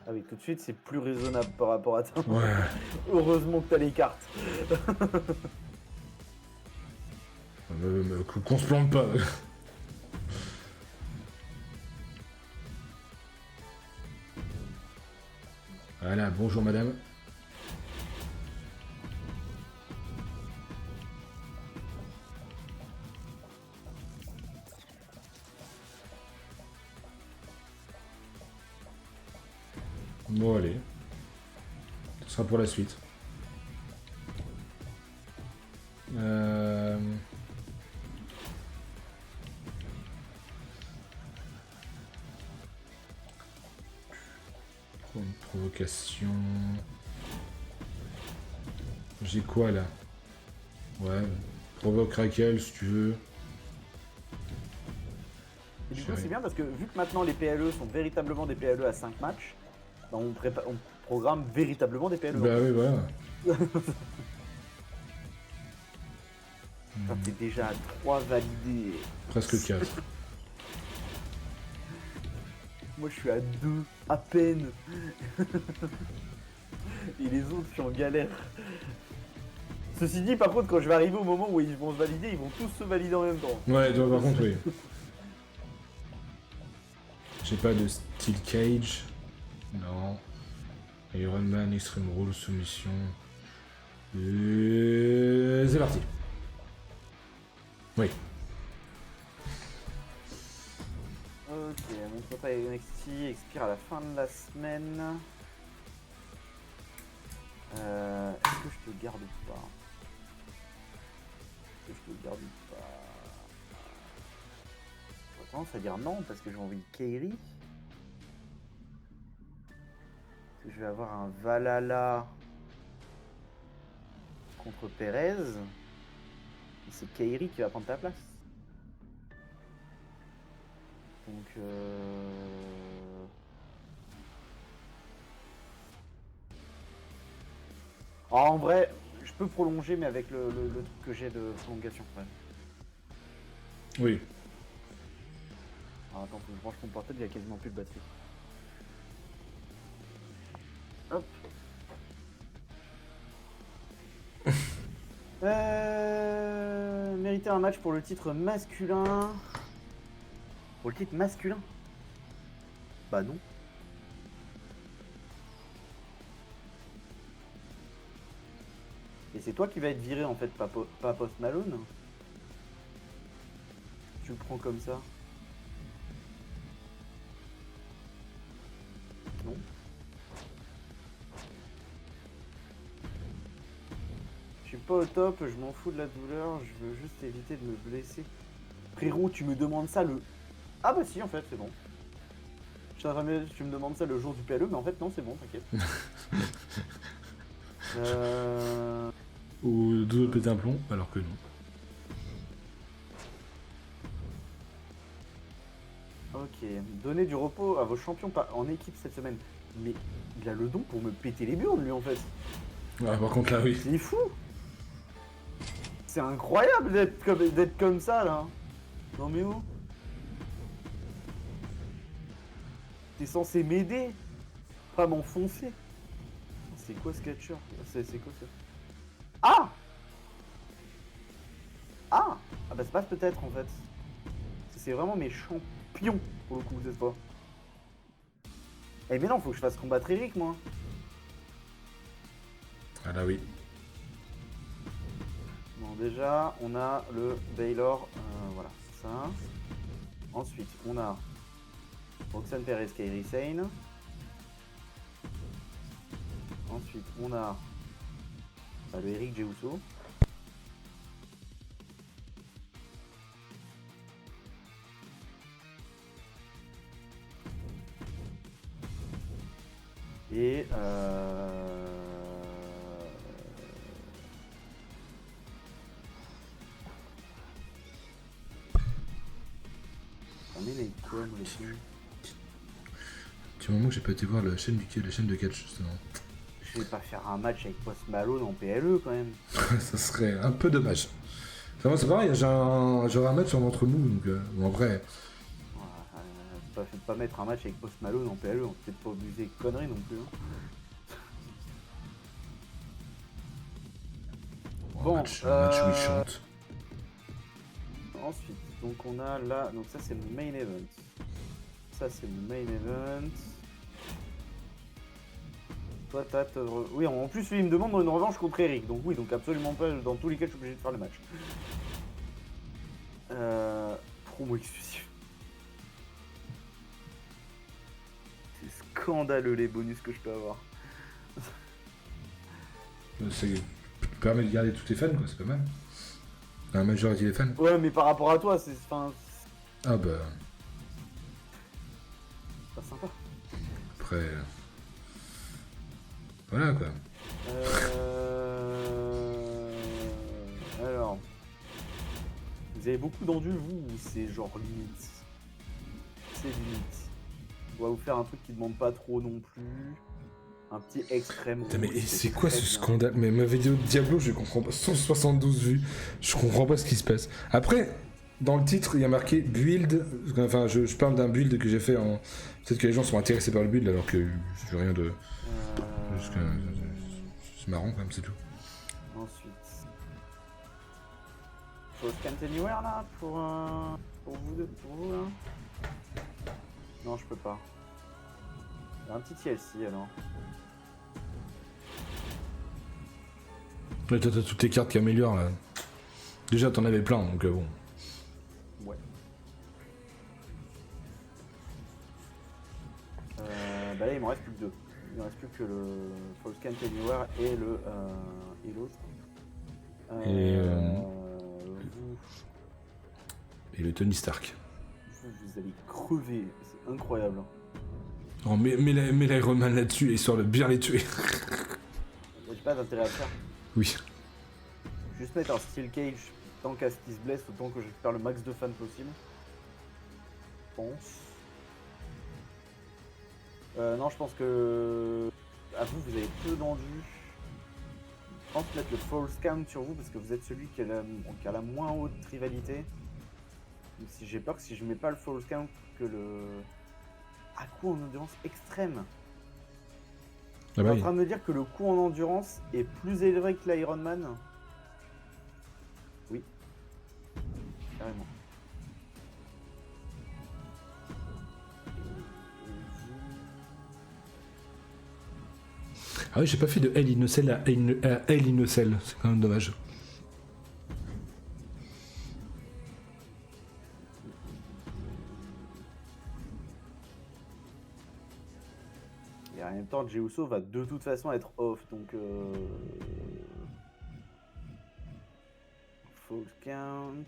Ah oui, tout de suite, c'est plus raisonnable par rapport à toi. Ouais. Heureusement que t'as les cartes. Qu'on se plante pas. Voilà, bonjour madame. Bon allez. Ce sera pour la suite. Pour une provocation. J'ai quoi là? Ouais. Provoque Raquel si tu veux. Et du coup, Chérie. c'est bien parce que vu que maintenant les PLE sont véritablement des PLE à 5 matchs, bah, on programme véritablement des PLE. Bah oui, voilà. Putain, t'es déjà à 3 validés. Presque 4. Moi, je suis à 2, à peine. Et les autres, je suis en galère. Ceci dit, par contre, quand je vais arriver au moment où ils vont se valider, ils vont tous se valider en même temps. Ouais, toi par contre, oui. J'ai pas de Steel Cage. Non. Iron Man, Extreme Rule, Soumission. Et... C'est parti. Oui. Ok, mon contrat NXT expire à la fin de la semaine. Est-ce que je te garde ou pas? Est-ce que je te garde ou pas? J'aurais tendance à dire non parce que j'ai envie de Kairi. Parce que je vais avoir un Valhalla contre Perez. Et c'est Kairi qui va prendre ta place. Donc Alors, en vrai, je peux prolonger mais avec le truc que j'ai de prolongation. Ouais. Oui. Alors, attends, faut que je branche mon portable, il y a quasiment plus de batterie. Hop. Mériter un match pour le titre masculin. Pour le titre masculin? Bah non. Et c'est toi qui vas être viré en fait, pas Post Malone. Tu le prends comme ça. Non. Je suis pas au top, je m'en fous de la douleur, je veux juste éviter de me blesser. Frérot, tu me demandes ça le... Ah bah si, en fait, c'est bon. Tu me demandes ça le jour du PLE, mais en fait non, c'est bon, t'inquiète. Ou de péter un plomb, alors que non. Ok, donnez du repos à vos champions en équipe cette semaine. Mais il a le don pour me péter les burnes, lui, en fait. Ouais, par contre, là, oui. C'est fou. C'est incroyable d'être comme ça, là. Non, mais où? T'es censé m'aider, pas m'enfoncer. C'est quoi ce catcher? C'est quoi ça? Ah! Ah! Ah bah c'est pas peut-être en fait. C'est vraiment mes champions pour le coup cette fois. Eh mais non, faut que je fasse combattre Eric moi. Ah là, oui. Bon déjà, on a le Baylor, voilà, ça. Ensuite, on a Roxanne Perez, Kairi Sane. Ensuite, on a le Eric Jeuso. Et on est les quoi, moi, les filles. Du moment que j'ai pas été voir la chaîne de catch, justement. Je vais pas faire un match avec Post Malone en PLE quand même. Ça serait un peu dommage. Enfin, moi, c'est pareil, j'aurai un match en entre nous, donc en vrai. Faites pas mettre un match avec Post Malone en PLE, on peut peut-être pas abuser de conneries non plus. Hein. Un match où il chante. Ensuite, donc on a là, donc ça c'est le main event. Ça c'est le main event. Toi t'as... Oui, en plus lui il me demande une revanche contre Eric, donc oui, donc absolument pas, dans tous les cas je suis obligé de faire le match. Promo exclusif. C'est scandaleux les bonus que je peux avoir. Ça permet de garder tous tes fans, quoi, c'est pas mal. La majorité des fans. Ouais, mais par rapport à toi, c'est... Enfin, Ah bah. pas sympa. Après. Voilà quoi. Alors. Vous avez beaucoup d'endus, vous, ou c'est genre limite? C'est limite. On va vous faire un truc qui demande pas trop non plus. Un petit extrême. Putain, mais rouge, c'est quoi ce très bien. scandale? Mais ma vidéo de Diablo, je comprends pas. 172 vues. Je comprends pas ce qui se passe. Après, dans le titre, il y a marqué build. Enfin, je parle d'un build que j'ai fait en. Peut-être que les gens sont intéressés par le build alors que je fais rien de. Juste que. C'est marrant quand même, c'est tout. Ensuite. Faut scan anywhere là pour vous deux, pour vous là. Non, je peux pas. Il y a un petit TLC alors. Mais toi, t'as toutes tes cartes qui améliorent là. Déjà, t'en avais plein donc bon. Ouais. Bah là, il me reste plus que deux. Il me reste plus que le False Scan Anywhere et le et l'autre. Vous, Et le Tony Stark. vous allez crever, c'est incroyable. Oh, mets l'Iron Man là-dessus et histoire de bien les tuer. J'ai pas d'intérêt à le faire. Oui. Juste mettre un Steel Cage tant qu'à ce qu'il se blesse, autant que je récupère le max de fans possible. Je pense. Non, je pense que. À vous, vous avez peu d'endus. Je pense mettre le false count sur vous parce que vous êtes celui qui a la moins haute rivalité. Donc, si j'ai peur que si je mets pas le false count, que le. À coup en endurance extrême. Ah T'es bah en oui. train de me dire que le coût en endurance est plus élevé que l'Iron Man? Oui. Carrément. Ah oui, j'ai pas fait de Hell Innocel à Hell Innocel. C'est quand même dommage. Et en même temps, Jeuso va de toute façon être off, donc false count,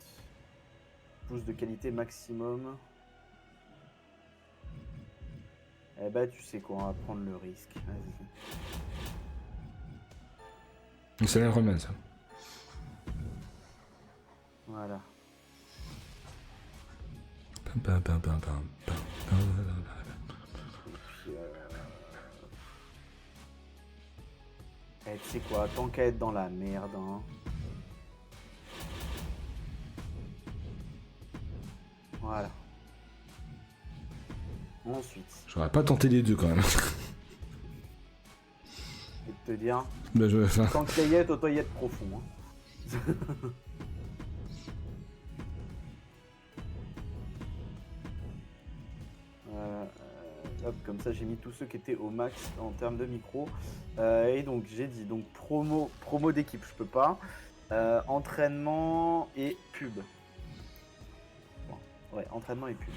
pouce de qualité maximum. Eh bah tu sais quoi, on va prendre le risque. Vas-y. C'est l'Iron Man, ça. Voilà. Pam, pam, pam, pam, pam, pam, pam. Tu sais quoi, tant qu'à être dans la merde, hein. Voilà. Ensuite, J'aurais pas tenté les deux quand même. je vais te dire, Bah, je... enfin, tant qu'à y être, autant y être profond. Hein. Hop, comme ça j'ai mis tous ceux qui étaient au max en termes de micro. Et donc j'ai dit donc promo d'équipe, je peux pas. Entraînement et pub. Bon, ouais, entraînement et pub.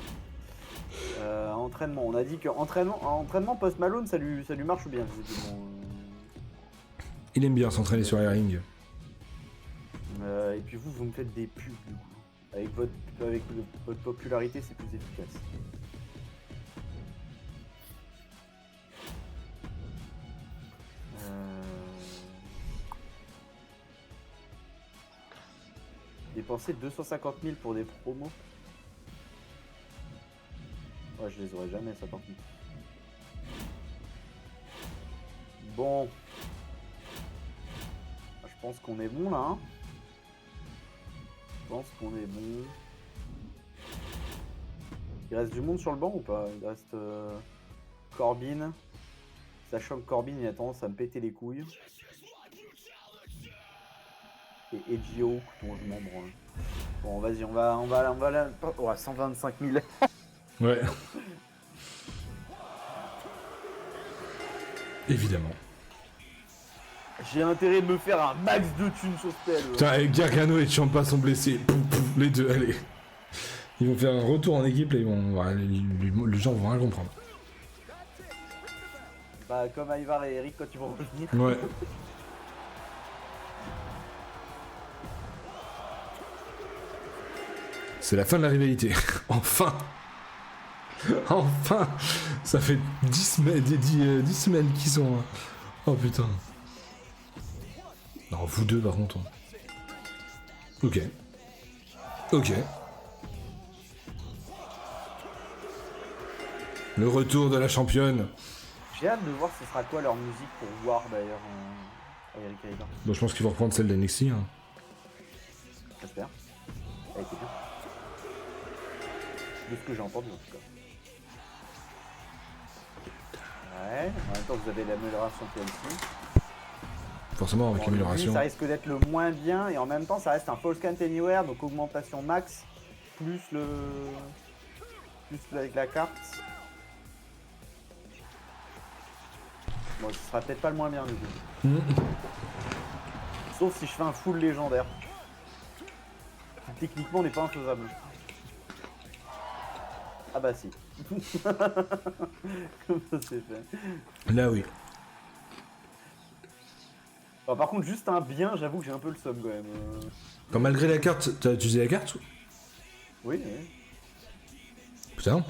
Entraînement, on a dit que entraînement Post Malone ça lui marche bien visiblement. il aime bien s'entraîner sur les rings. Et puis vous me faites des pubs du coup. Avec votre popularité c'est plus efficace. Dépenser 250 000 pour des promos. Ouais, je les aurais jamais, ça par contre. Bon. Je pense qu'on est bon là. Hein. Je pense qu'on est bon. Il reste du monde sur le banc ou pas? Il reste Corbin. Sachant que Corbin il a tendance à me péter les couilles. Et Edgio, dont je m'en branle. Bon, vas-y, on va là. Oh, 125 000. Ouais. Évidemment. J'ai intérêt de me faire un max de thunes sur ce tel. Putain, et Gargano et Ciampa sont blessés. Pouf, pouf, les deux, allez. Ils vont faire un retour en équipe, là, ils vont... les gens vont rien comprendre. Bah, comme Ivar et Eric quand ils vont revenir. Ouais. C'est la fin de la rivalité. Enfin. Enfin. Ça fait 10 semaines, 10 semaines qu'ils sont... Oh putain. Non, vous deux par contre. Ok. Ok. Le retour de la championne. J'ai hâte de voir ce sera quoi leur musique pour voir d'ailleurs Eric et Ivar. Bon, je pense qu'ils vont reprendre celle d'NXT. Hein. J'espère. Elle était bien. De ce que j'ai entendu en tout cas. Ouais, en même temps vous avez l'amélioration PLC. Forcément, avec Bon, lui, l'amélioration. ça risque d'être le moins bien et en même temps ça reste un False Count Anywhere, donc augmentation max, plus avec la carte. Bon, ce sera peut-être pas le moins bien du coup. Sauf si je fais un full légendaire. Qui, techniquement n'est pas infaisable. Ah bah si. Comme ça c'est fait. Là, oui. Bon, par contre juste un bien, j'avoue que j'ai un peu le somme quand même. Quand malgré la carte, t'as utilisé la carte? Oui, oui. Putain.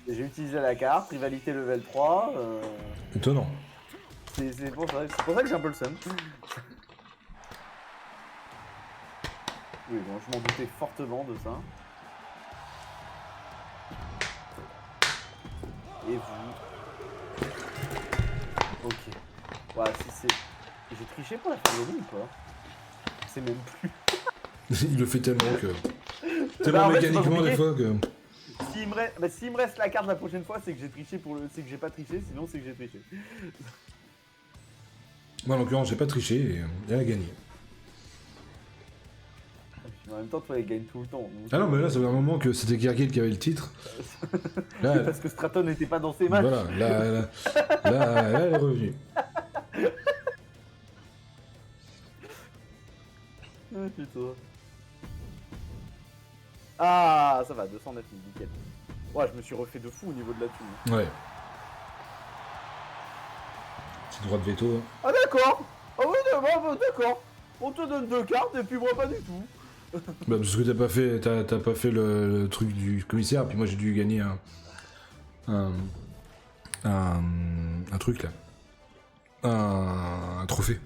J'ai utilisé la carte, rivalité level 3. Étonnant. C'est pour ça que j'ai un peu le seum. Oui, bon, je m'en doutais fortement de ça. Et vous. Ok. Voilà, si c'est... J'ai triché pour la faire gagner ou pas? C'est même plus. Il le fait tellement que... Bah, Tellement en fait, mécaniquement faut des fois que... S'il me reste la carte la prochaine fois, c'est que j'ai triché pour le... C'est que j'ai pas triché, sinon c'est que j'ai triché. Moi, en l'occurrence, j'ai pas triché et elle a gagné. En même temps, toi, elle gagne tout le temps. Donc... Ah non, mais là, ça fait un moment que c'était Kirkill qui avait le titre. Là, parce que Stratton n'était pas dans ses matchs. voilà, là, elle est revenue. Ah, putain. Ah, ça va, 209 000, nickel. Ouais, je me suis refait de fou au niveau de la thune. Ouais. Petit droit de veto. Hein. Ah d'accord. Ah oui, d'accord. On te donne 2 cartes et puis moi pas du tout. Bah, parce que t'as pas fait le truc du commissaire, puis moi j'ai dû gagner un truc là. Un trophée.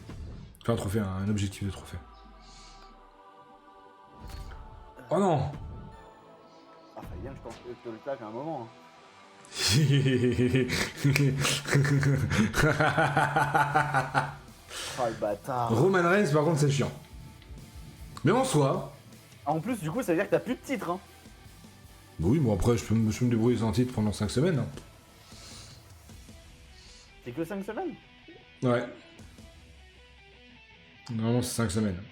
Enfin, un trophée, un objectif de trophée. Oh non. Ah, fallait bien que je te le claque à un moment. Hein. Oh le bâtard. Roman Reigns, par contre, c'est chiant. Mais en soi... Ah, en plus, du coup, ça veut dire que t'as plus de titre. Hein. Bah oui, bon après, je peux me débrouiller sans titre pendant 5 semaines. Hein. C'est que 5 semaines. Ouais. Normalement, c'est 5 semaines.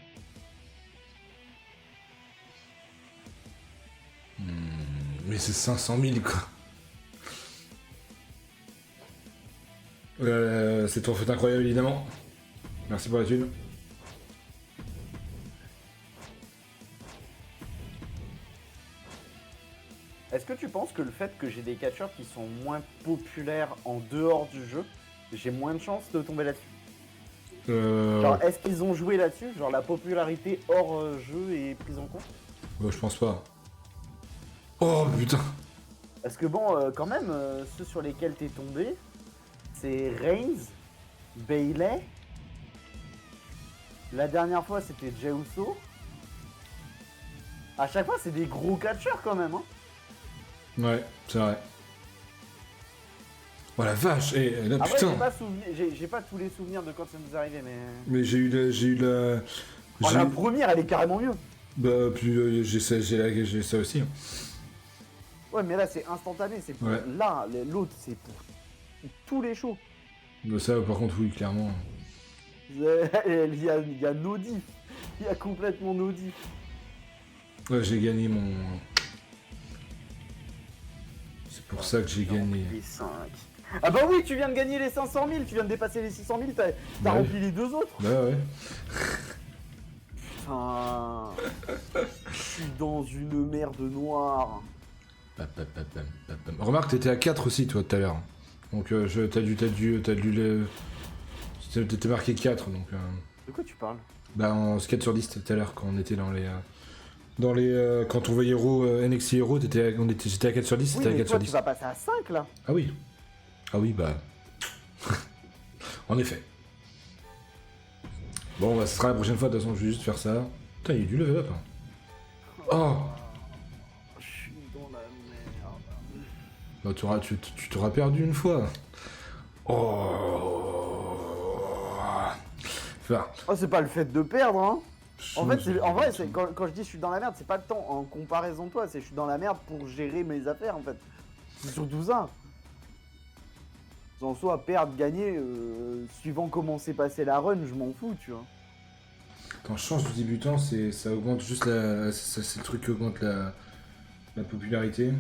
Mais c'est 500 000, quoi. C'est ton fait incroyable, évidemment. Merci pour la thune. Est-ce que tu penses que le fait que j'ai des catcheurs qui sont moins populaires en dehors du jeu, j'ai moins de chances de tomber là-dessus? Genre, est-ce qu'ils ont joué là-dessus? Genre, la popularité hors jeu est prise en compte? Je pense pas. Oh putain. Parce que bon, quand même, ceux sur lesquels t'es tombé, c'est Reigns, Bayley. La dernière fois, c'était Jey Uso. À chaque fois, c'est des gros catcheurs quand même, hein. Ouais, c'est vrai. Oh la vache, et là Après, putain. j'ai pas tous les souvenirs de quand ça nous est arrivé, mais. Mais j'ai eu la. Oh, la première, elle est carrément mieux. Bah, puis j'ai ça aussi. Hein. Ouais, mais là, c'est instantané. C'est pour... Ouais. Là, l'autre, c'est pour tous les shows. Bah, ça, par contre, oui, clairement. Il y a no diff. Il y a complètement no diff. Ouais, j'ai gagné mon. C'est pour ça que j'ai gagné. Les 5. Ah bah oui, tu viens de gagner les 500 000, tu viens de dépasser les 600 000, t'as Bah rempli oui. les deux autres. Bah ouais. Putain. Je suis dans une merde noire. Remarque, t'étais à 4 aussi, toi, tout à l'heure. Donc, t'as dû t'étais marqué 4, donc... De quoi tu parles? Bah, en 4 sur 10, tout à l'heure, quand on était dans les... quand on voyait NXT Hero, j'étais à 4 sur 10, Oui, c'était à mais 4 toi, sur 10. tu vas passer à 5 là. Ah oui. Ah oui, bah... en effet. Bon, bah, ce sera la prochaine fois, de toute façon, je vais juste faire ça. Putain, il y a du level up. Hein. Oh. Je suis dans la merde. Bah, tu t'auras perdu une fois. Oh. Enfin, Oh, c'est pas le fait de perdre, hein. En fait, en vrai, c'est... quand je dis je suis dans la merde, c'est pas le temps en comparaison de toi, c'est je suis dans la merde pour gérer mes affaires en fait. C'est surtout ça. En soi, perdre, gagner, suivant comment s'est passé la run, je m'en fous, tu vois. Quand je change de débutant, ça augmente juste la... C'est le truc qui augmente la popularité.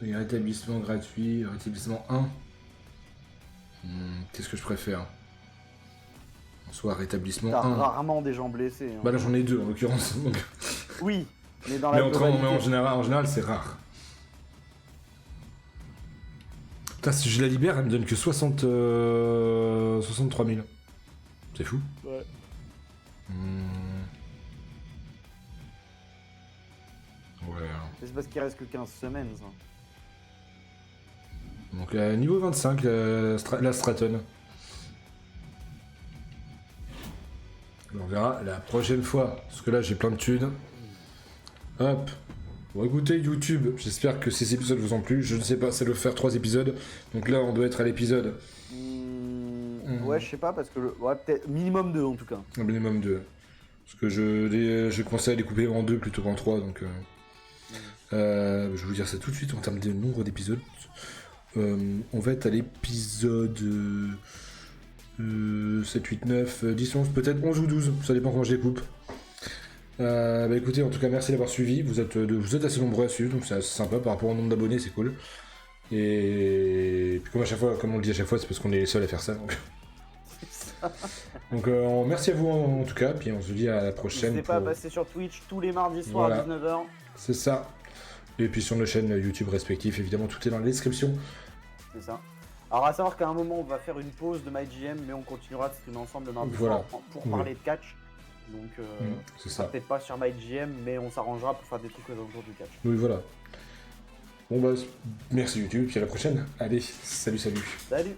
Et rétablissement gratuit, rétablissement 1. Qu'est-ce que je préfère? En soit rétablissement T'as 1. rarement des gens blessés. Hein. Bah là j'en ai 2 en l'occurrence. Donc... Oui, mais dans mais la en globalité... général c'est rare. Putain, si je la libère, elle me donne que 63 000. C'est fou. Ouais. Ouais. C'est parce qu'il reste que 15 semaines, ça. Donc niveau 25, la Straton. On verra la prochaine fois, parce que là j'ai plein de thunes. Hop. Bon écoutez YouTube, j'espère que ces épisodes vous ont plu. Je ne sais pas, ça doit faire 3 épisodes. Donc là on doit être à l'épisode. Ouais, je sais pas, parce que... Ouais, peut-être minimum 2 en tout cas. Un minimum 2. Parce que je conseille à les couper en 2 plutôt qu'en 3. Donc je vais vous dire ça tout de suite en termes de nombre d'épisodes. On va être à l'épisode 7, 8, 9, 10, 11, peut-être 11 ou 12, ça dépend comment je les coupe. Bah écoutez, en tout cas merci d'avoir suivi, vous êtes assez nombreux à suivre, donc c'est assez sympa par rapport au nombre d'abonnés, c'est cool. Et puis comme on le dit à chaque fois, c'est parce qu'on est les seuls à faire ça. Donc merci à vous en tout cas, puis on se dit à la prochaine. N'hésitez pas à passer sur Twitch tous les mardis soirs Voilà. à 19h. C'est ça. Et puis sur nos chaînes YouTube respectives, évidemment tout est dans la description. C'est ça. Alors à savoir qu'à un moment on va faire une pause de MyGM, mais on continuera de streamer ensemble le mardi Voilà. soir pour parler de catch. Donc C'est ça. peut-être pas sur MyGM, mais on s'arrangera pour faire des trucs autour du catch. Oui voilà. Bon bah merci YouTube, puis à la prochaine. Allez, salut. Salut.